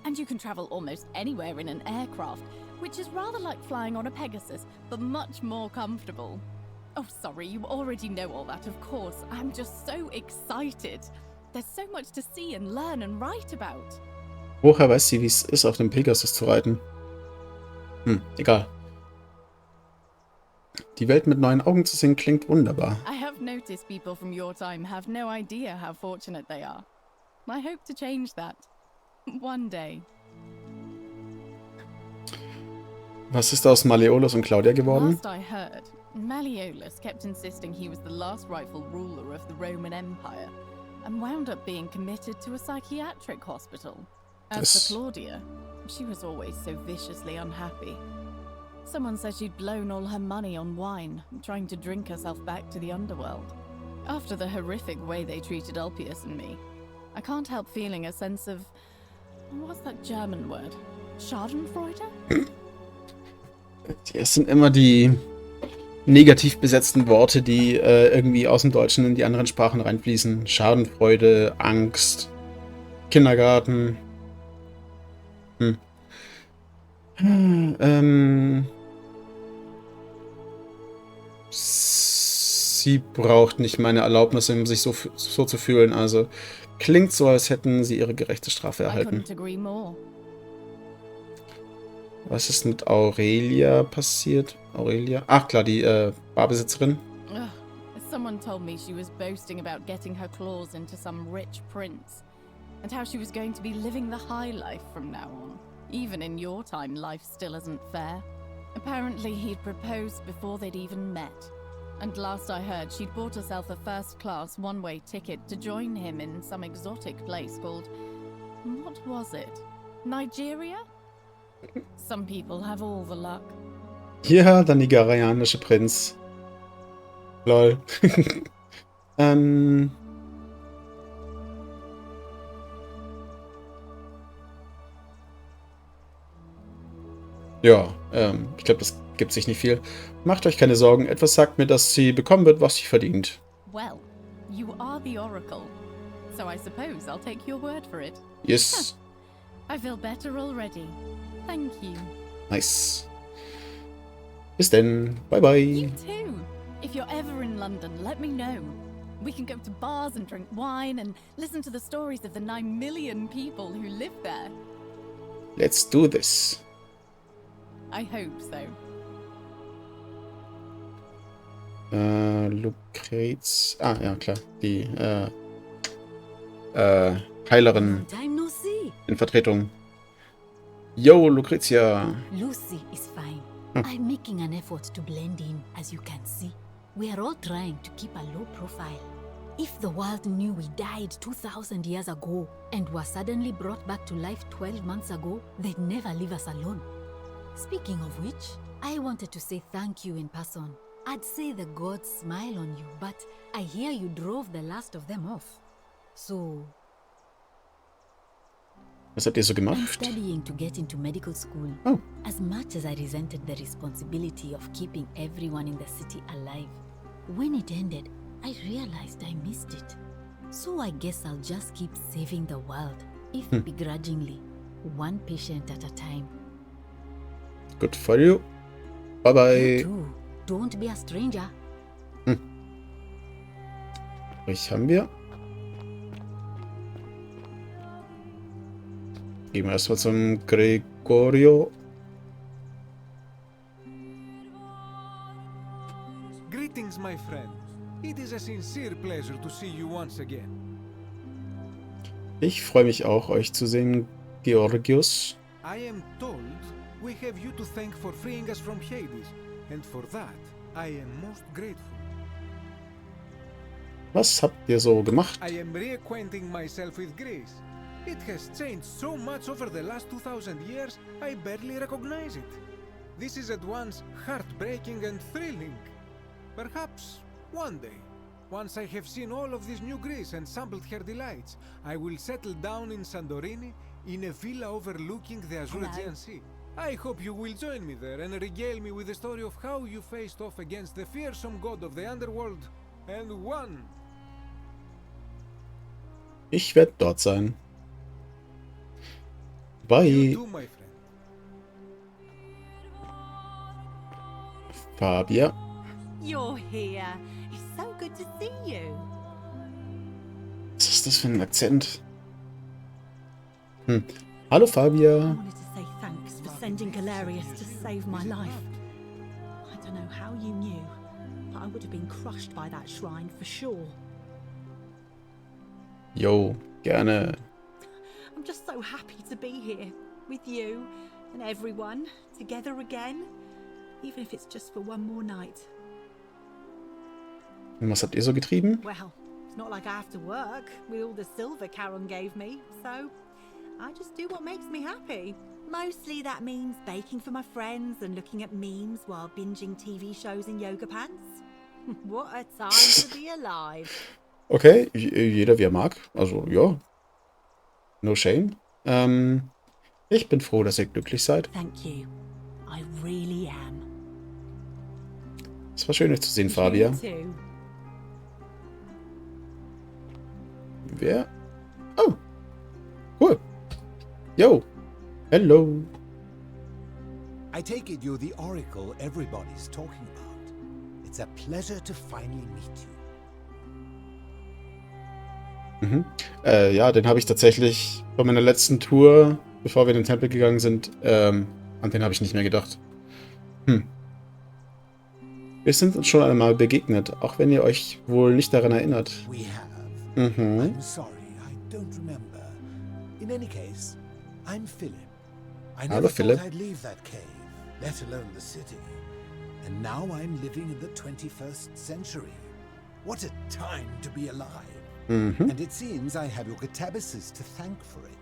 And you can travel almost anywhere in an aircraft, which is rather like flying on a Pegasus, but much more comfortable. Oh, sorry, you already know all that, of course. I'm just so excited. There's so much to see and learn and write about. Woher weiß sie, wie es ist, auf dem Pegasus zu reiten? Egal. Die Welt mit neuen Augen zu sehen, klingt wunderbar. I have noticed people from your time have no idea how fortunate they are. I hope to change that. One day. Was ist aus Malleolus und Claudia geworden? Last I heard, Malleolus kept insisting he was the last rightful ruler of the Roman Empire and wound up being committed to a psychiatric hospital. As for Claudia, she was always so viciously unhappy. Someone said she'd blown all her money on wine, trying to drink herself back to the underworld. After the horrific way they treated Ulpius and me, I can't help feeling a sense of... what's that German word? Schadenfreude? Es sind immer die negativ besetzten Worte, die irgendwie aus dem Deutschen in die anderen Sprachen reinfließen. Schadenfreude, Angst, Kindergarten. Sie braucht nicht meine Erlaubnis, um sich so zu fühlen. Also klingt so, als hätten sie ihre gerechte Strafe erhalten. Was ist mit Aurelia passiert? Aurelia? Ach klar, die Barbesitzerin. Someone told me she was boasting about getting her claws into some rich prince, and how she was going to be living the high life from now on. Even in your time, life still isn't fair. Apparently, he'd proposed before they'd even met. And last I heard, she'd bought herself a first-class one-way ticket to join him in some exotic place called... what was it? Nigeria? Some people have all the luck. Ja, der nigerianische Prinz. Lol. Ja, ich glaube, das gibt sich nicht viel. Macht euch keine Sorgen. Etwas sagt mir, dass sie bekommen wird, was sie verdient. Well, you are the oracle. So I suppose I'll take your word for it. Yes. I feel better already. Thank you. Nice. Bis denn. Bye bye. You too. If you're ever in London, let me know. We can go to bars and drink wine and listen to the stories of the 9 million people who live there. Let's do this. I hope so. Lucrez. Ah, ja, klar. Die Heilerin in Vertretung. Yo, Lucrezia. Lucy is fine. I'm making an effort to blend in, as you can see. We are all trying to keep a low profile. If the world knew we died 2,000 years ago and were suddenly brought back to life 12 months ago, they'd never leave us alone. Speaking of which, I wanted to say thank you in person. I'd say the gods smile on you, but I hear you drove the last of them off. So... Was habt ihr so I'm gemacht? studying to get into medical school. Oh. As much as I resented the responsibility of keeping everyone in the city alive, when it ended, I realized I missed it. So I guess I'll just keep saving the world, if begrudgingly, one patient at a time. Good for you. Bye bye. You too. Don't be a stranger. Welch haben wir? Gehen wir erstmal zum Gregorio. Greetings, my friend. It is a sincere pleasure to see you once again. Ich freue mich auch, euch zu sehen, Georgios. I am told we have you to thank for freeing us from Hades, and for that I am most grateful. Was habt ihr so gemacht? I am reacquainting myself with Greece. It has changed so much over the last 2,000 years, I barely recognize it. This is at once heartbreaking and thrilling. Perhaps one day, once I have seen all of this new Greece and sampled her delights, I will settle down in Santorini in a villa overlooking the Azure Sea. I hope you will join me there and regale me with the story of how you faced off against the fearsome god of the underworld and won. Ich werde dort sein. Bye. You too, my friend. Fabia. You're here. It's so good to see you. Was ist das für ein Akzent? Hallo Fabia. I wanted to say thanks for sending Galerius to save my life. I don't know how you knew, but I would have been crushed by that shrine for sure. Jo, gerne. I'm just so happy to be here with you and everyone together again, even if it's just for one more night. Und was habt ihr so getrieben? Well, it's not like I have to work with all the silver Charon gave me, so I just do what makes me happy. Mostly that means baking for my friends and looking at memes while binging TV shows in yoga pants. What a time to be alive. Okay, jeder wie er mag. Also, ja. No shame. Ich bin froh, dass ihr glücklich seid. Thank you. I really am. Es war schön, euch zu sehen, Fabia. You too. Wer? Oh. Cool. Yo. Hello. I take it you're the Oracle everybody's talking about. It's a pleasure to finally meet you. Mhm. Ja, den habe ich tatsächlich bei meiner letzten Tour, bevor wir in den Tempel gegangen sind, an den habe ich nicht mehr gedacht. Wir sind uns schon einmal begegnet, auch wenn ihr euch wohl nicht daran erinnert. We have. Mhm. I'm sorry, I don't remember. In any case, I'm Philip. I Hallo, never Philip. thought I'd leave that cave, let alone the city. And now I'm living in the 21st century. What a time to be alive. Mhm. And it seems I have your catabasis to thank for it.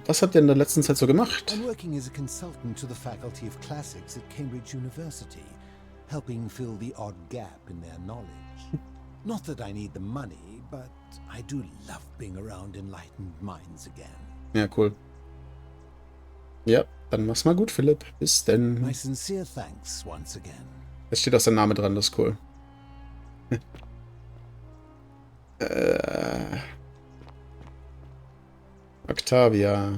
Was habt ihr in der letzten Zeit so gemacht? I'm working as a consultant to the Faculty of Classics at Cambridge University, helping fill the odd gap in their knowledge. Not that I need the money, but I do love being around enlightened minds again. Ja, cool. Ja, dann mach's mal gut, Philipp. Bis denn. My sincere thanks once again. Es steht auch sein Name dran, das ist cool. Octavia.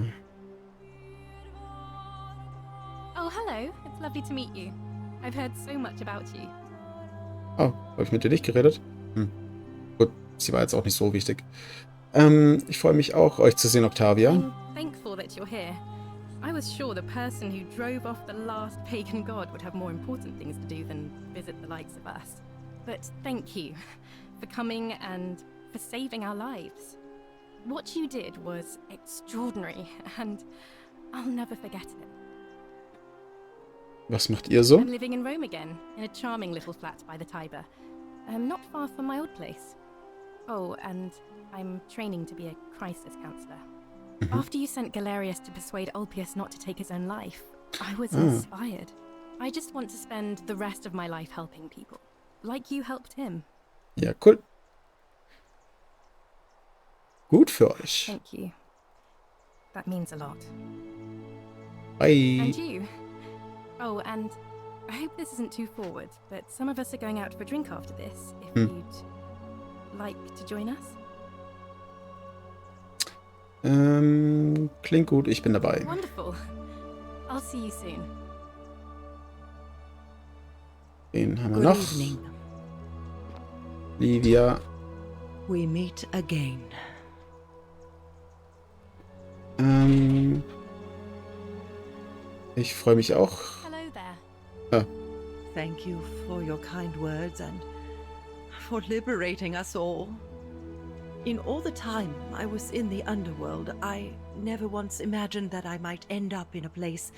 Oh, hello. It's lovely to meet you. I've heard so much about you. Oh, habe ich mit dir nicht geredet? Gut, sie war jetzt auch nicht so wichtig. Ich freue mich auch, euch zu sehen, Octavia. I'm thankful that you're here. I was sure the person who drove off the last pagan god would have more important things to do than visit the likes of us. But thank you for coming and for saving our lives. What you did was extraordinary, and I'll never forget it. Was macht ihr so? I'm living in Rome again, in a charming little flat by the Tiber. Not far from my old place. Oh, and I'm training to be a crisis counselor. After you sent Galerius to persuade Ulpius not to take his own life, I was inspired. I just want to spend the rest of my life helping people, like you helped him. Ja, cool. Gut für euch. Thank you. That means a lot. Bye. And you. Oh, and I hope this isn't too forward, but some of us are going out for a drink after this, if you'd like to join us. Klingt gut, ich bin dabei. Wonderful. I'll see you soon. Wen haben wir noch? Evening. Livia. We meet again. Ich freue mich auch. Hello there. Thank you for your kind words and for liberating us all. In all the time I was in the underworld, I never once imagined that I might end up in a place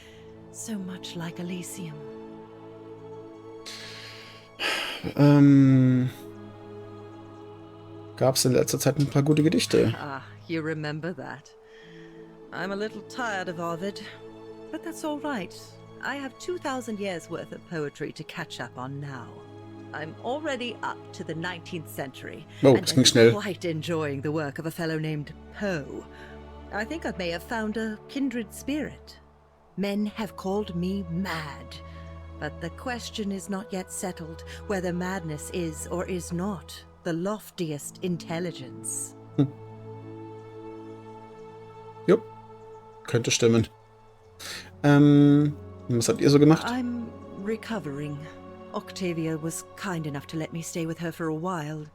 so much like Elysium. Gab's in letzter Zeit ein paar gute Gedichte? Ah, you remember that. I'm a little tired of Ovid, but that's all right. I have 2,000 years worth of poetry to catch up on now. I'm already up to the 19th century, Oh, and das ging schnell. quite enjoying the work of a fellow named Poe. I think I may have found a kindred spirit. Men have called me mad, but the question is not yet settled whether madness is or is not the loftiest intelligence. Jupp, könnte stimmen. Was habt ihr so gemacht? I'm recovering. Octavia was kind enough to let me stay with her for a while.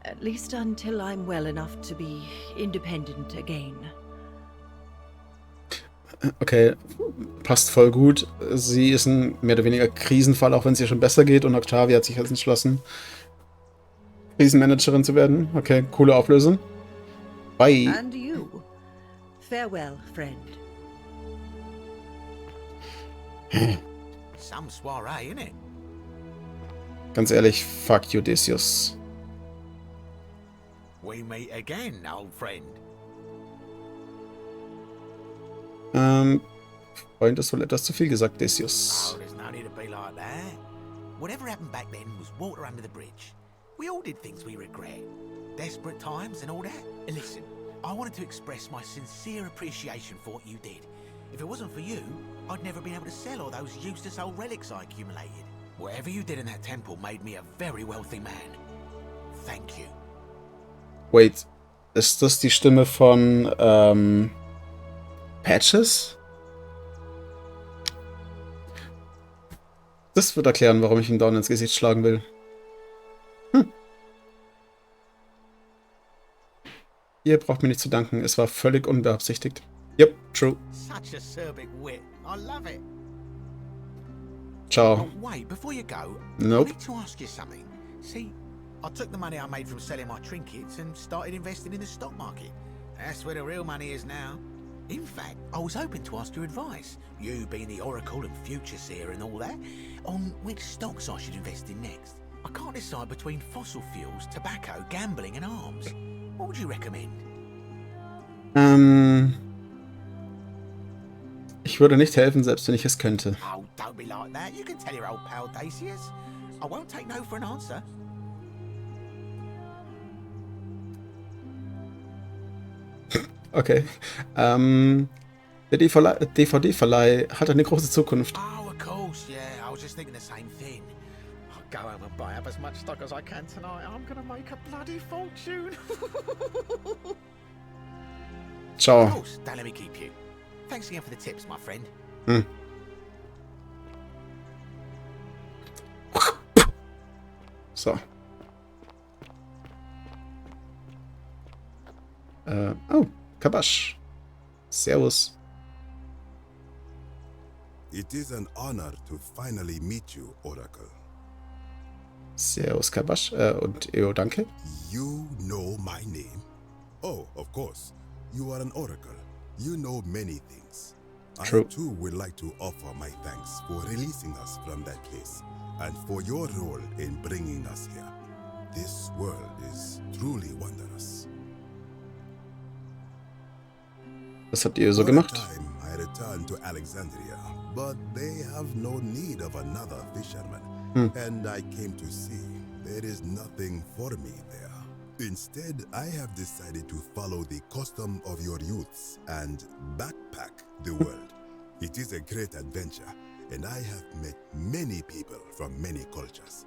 At least until I'm well enough to be independent again. Okay, passt voll gut. Sie ist ein mehr oder weniger Krisenfall, auch wenn es ihr schon besser geht. Und Octavia hat sich jetzt entschlossen, Krisenmanagerin zu werden. Okay, coole Auflösung. Bye. And you. Farewell, friend. Some soiree, innit? Ganz ehrlich, fuck you, Odysseus. We meet again, old friend. Freund ist wohl etwas zu viel gesagt, Decius. Oh, there's no need to be like that. Whatever happened back then was water under the bridge. We all did things we regret. Desperate times and all that. And listen, I wanted to express my sincere appreciation for what you did. If it wasn't for you, I'd never been able to sell all those useless old relics I accumulated. Whatever you did in that temple made me a very wealthy man. Thank you. Wait, ist das die Stimme von, Patches? Das wird erklären, warum ich ihn down ins Gesicht schlagen will. Ihr braucht mir nicht zu danken, es war völlig unbeabsichtigt. Yep, true. Such acerbic wit. I love it. Ciao. Oh, wait, before you go, Nope. I need to ask you something. See, I took the money I made from selling my trinkets and started investing in the stock market. That's where the real money is now. In fact, I was hoping to ask your advice, you being the oracle and future seer and all that, on which stocks I should invest in next. I can't decide between fossil fuels, tobacco, gambling and arms. What would you recommend? Ich würde nicht helfen, selbst wenn ich es könnte. Oh, don't be like that. You can tell your old pal Decius. I won't take no for an answer. Okay. Der DVD-Verleih hat eine große Zukunft. Oh, of course, yeah. I was just thinking the same thing. I'll go home and buy up as much stock as I can tonight. I'm gonna make a bloody fortune. Ciao. Of course, don't let me keep you. Thanks again for the tips, my friend. So. Oh, Kabash. Servus. It is an honor to finally meet you, Oracle. Servus, Kabash. Und danke. You know my name? Oh, of course. You are an oracle. You know many things. True. I too would like to offer my thanks for releasing us from that place and for your role in bringing us here. This world is truly wondrous. Was habt ihr so gemacht? Time I returned to Alexandria, but they have no need of another fisherman. And I came to see there is nothing for me there. Instead, I have decided to follow the custom of your youths and backpack the world. It is a great adventure, and I have met many people from many cultures.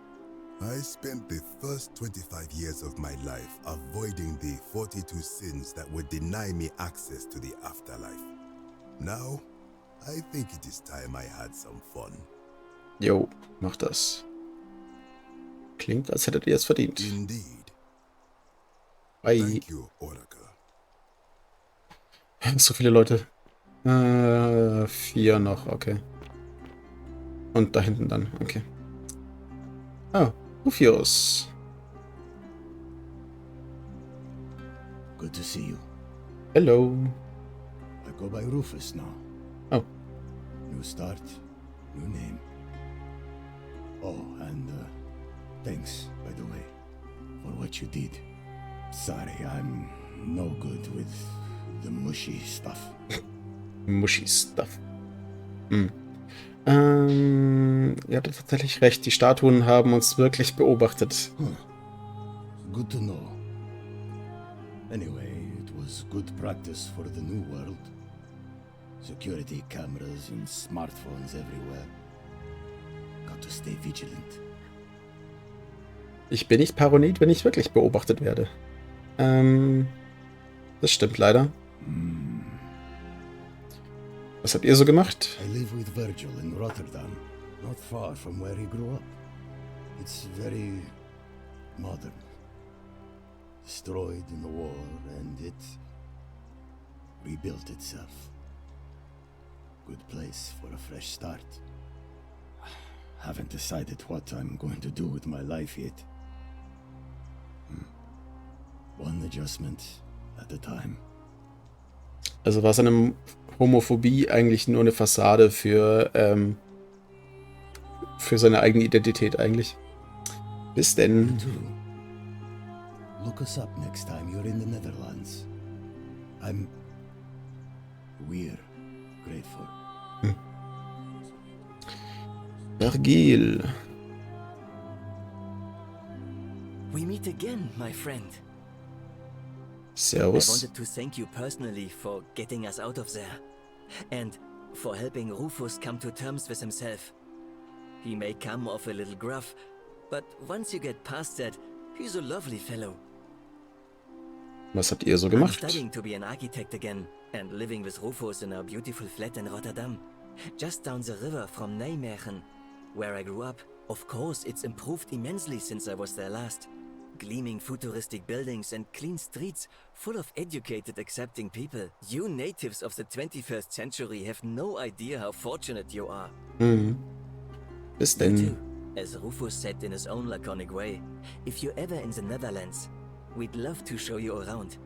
I spent the first 25 years of my life avoiding the 42 sins that would deny me access to the afterlife. Now, I think it is time I had some fun. Jo, mach das. Klingt, als hättet ihr es verdient. Indeed. Bye. Thank you, Oracle. So viele Leute. 4 noch, okay. Und da hinten dann, okay. Ah, Rufus. Good to see you. Hello. I go by Rufus now. Oh. New start, new name. Oh, and thanks, by the way, for what you did. Sorry, I'm no good with the mushy stuff. Mushy stuff. Ihr hattet tatsächlich recht. Die Statuen haben uns wirklich beobachtet. Good to know. Anyway, it was good practice for the new world. Security cameras and smartphones everywhere. Got to stay vigilant. Ich bin nicht paranoid, wenn ich wirklich beobachtet werde. Das stimmt leider. Was habt ihr so gemacht? I live with Virgil in Rotterdam, not far from where he grew up. It's very modern. Destroyed in the war, and it rebuilt itself. Good place for a fresh start. Haven't decided what I'm going to do with my life yet. One adjustment at a time. Also war seine Homophobie eigentlich nur eine Fassade für seine eigene Identität eigentlich. Bis denn. Look us up next time you're in the Netherlands. We're grateful. Vergil. We meet again, my friend. Servus. I wanted to thank you personally for getting us out of there. And for helping Rufus come to terms with himself. He may come off a little gruff, but once you get past that, he's a lovely fellow. Was habt ihr so I'm gemacht? studying to be an architect again and living with Rufus in a beautiful flat in Rotterdam, just down the river from Nijmegen, where I grew up. Of course, it's improved immensely since I was there last. Gleaming futuristic buildings and clean streets full of educated, accepting people. You natives of the 21st century have no idea how fortunate you are. Bis You denn. too, as Rufus said in his own laconic way, if you're ever in the Netherlands, we'd love to show you around.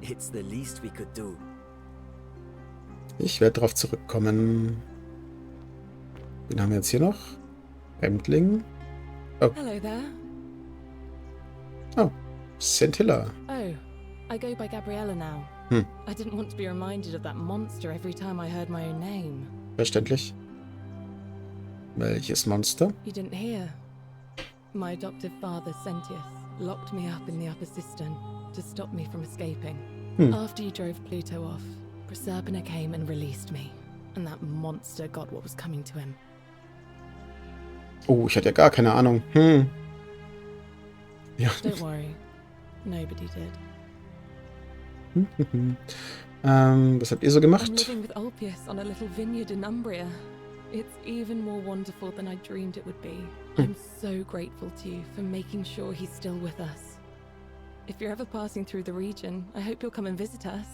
It's the least we could do. Ich werde darauf zurückkommen. Wen haben wir jetzt hier noch? Fremdling. Oh. Hello there. Oh, Scintilla. Oh, I go by Gabriella now. I didn't want to be reminded of that monster every time I heard my own name. Verständlich. Welches Monster? You didn't hear? My adoptive father, Sentius, locked me up in the upper cistern to stop me from escaping. After you drove Pluto off, Proserpina came and released me. And that monster got what was coming to him. Oh, ich hatte ja gar keine Ahnung. Ja. Don't worry. Nobody did. Was habt ihr so I'm gemacht? living with Ulpius on a little vineyard in Umbria. It's even more wonderful than I dreamed it would be. I'm so grateful to you for making sure he's still with us. If you're ever passing through the region, I hope you'll come and visit us.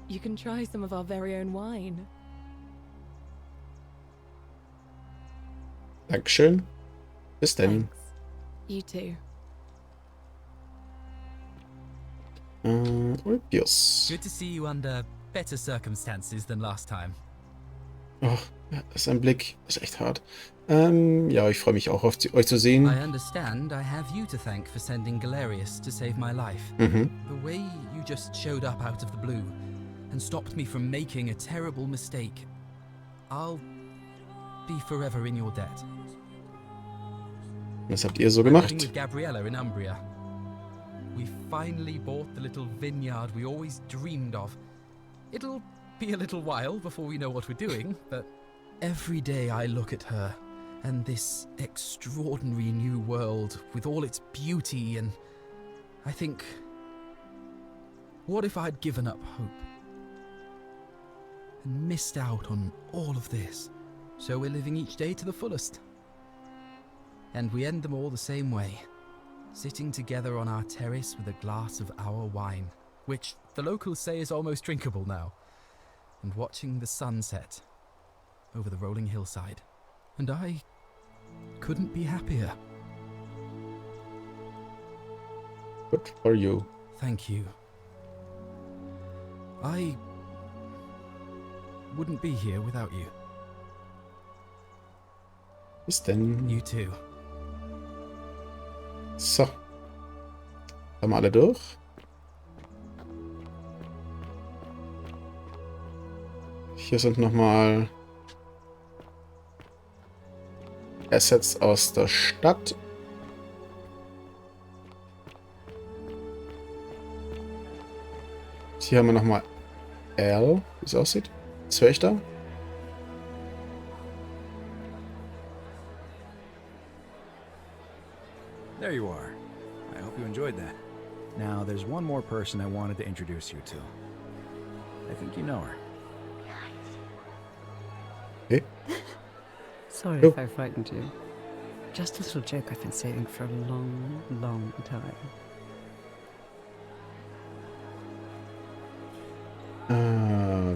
You can try some of our very own wine. Dankeschön. Bis denn. You too. Ulpius. Good to see you under better circumstances than last time. Oh, das ist ein Blick. Das ist echt hart. Ja, ich freue mich auch auf euch zu sehen. I understand I have you to thank for sending Galerius to save my life. Mhm. The way you just showed up out of the blue and stopped me from making a terrible mistake. I'll be forever in your debt. Was habt ihr so I'm gemacht? living with Gabriella in Umbria. We finally bought the little vineyard we always dreamed of. It'll be a little while before we know what we're doing, but every day I look at her and this extraordinary new world with all its beauty, and I think, what if I'd given up hope and missed out on all of this? So we're living each day to the fullest. And we end them all the same way, sitting together on our terrace with a glass of our wine, which the locals say is almost drinkable now, and watching the sunset over the rolling hillside. And I couldn't be happier. Good for you. Thank you. I wouldn't be here without you. Bis denn. You too. So. Haben wir alle durch? Hier sind nochmal Assets aus der Stadt. Hier haben wir nochmal L, wie es aussieht. Zwerchter. There you are. I hope you enjoyed that. Now, there's one more person I wanted to introduce you to. I think you know her. Hey. Sorry Oh. if I frightened you. Just a little joke I've been saving for a long, long time.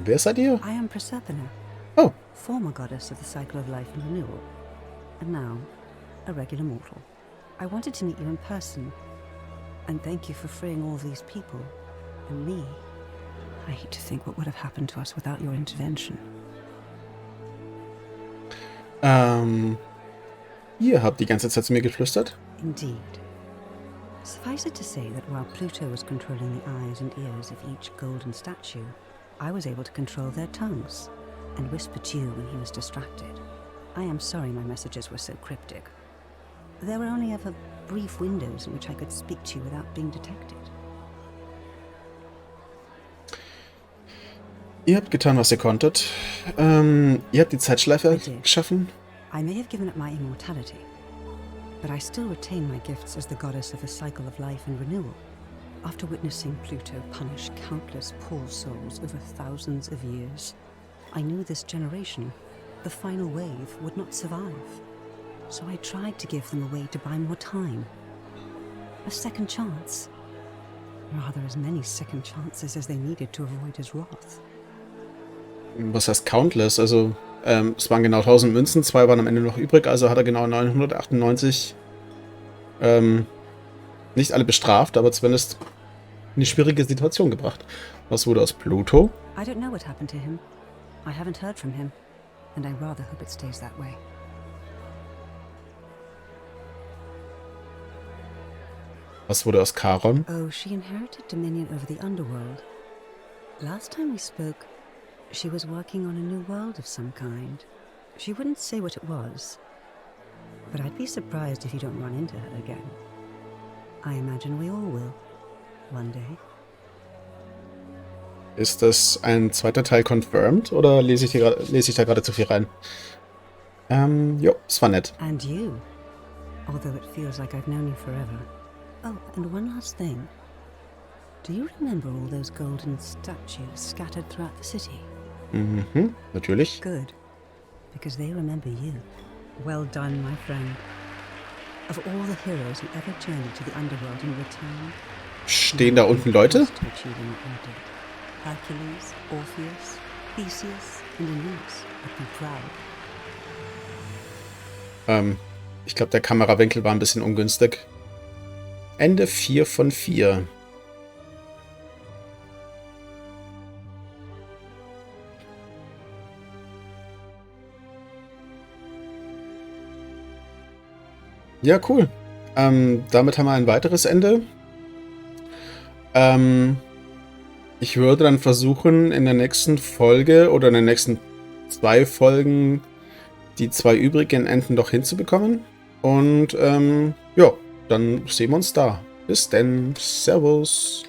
Wer seid ihr? I am Proserpina. Oh. Former goddess of the cycle of life and renewal. And now, a regular mortal. I wanted to meet you in person. And thank you for freeing all these people. And me. I hate to think what would have happened to us without your intervention. Ihr habt die ganze Zeit zu mir geflüstert? Indeed. Suffice it to say that while Pluto was controlling the eyes and ears of each golden statue, I was able to control their tongues. and whispered to you when he was distracted. I am sorry my messages were so cryptic. There were only ever brief windows in which I could speak to you without being detected. Ihr habt getan, was ihr konntet. Ihr habt die Zeitschleife geschaffen. I may have given up my immortality, but I still retain my gifts as the goddess of the cycle of life and renewal. After witnessing Pluto punish countless poor souls over thousands of years, I knew this generation, the final wave, would not survive. So I tried to give them a way to buy more time. A second chance. Rather, as many second chances as they needed to avoid his wrath. Was heißt countless? Also, es waren genau 1000 Münzen, 2 waren am Ende noch übrig, also hat er genau 998 nicht alle bestraft, aber zumindest in eine schwierige Situation gebracht. Was wurde aus Pluto? I don't know what happened to him. I haven't heard from him, and I rather hope it stays that way. Was wurde aus Charon? Oh, she inherited dominion over the underworld. Last time we spoke, she was working on a new world of some kind. She wouldn't say what it was, but I'd be surprised if you don't run into her again. I imagine we all will, one day. Ist das ein zweiter Teil confirmed oder lese ich da gerade zu viel rein? Jo, es war nett. And you, although it feels like I've known you forever. Oh, and one last thing. Do you remember all those golden statues scattered throughout the city? Mhm, natürlich. Good, because they remember you. Well done, my friend. Of all the heroes who ever journeyed to the underworld and returned, Stehen da unten Leute? Hercules, Orpheus, Theseus, and Aeneas would be proud. Ich glaube, der Kamerawinkel war ein bisschen ungünstig. Ende 4 von 4. Ja, cool. Damit haben wir ein weiteres Ende. Ich würde dann versuchen, in der nächsten Folge oder in den nächsten 2 Folgen die 2 übrigen Enden doch hinzubekommen. Und ja, dann sehen wir uns da. Bis denn. Servus.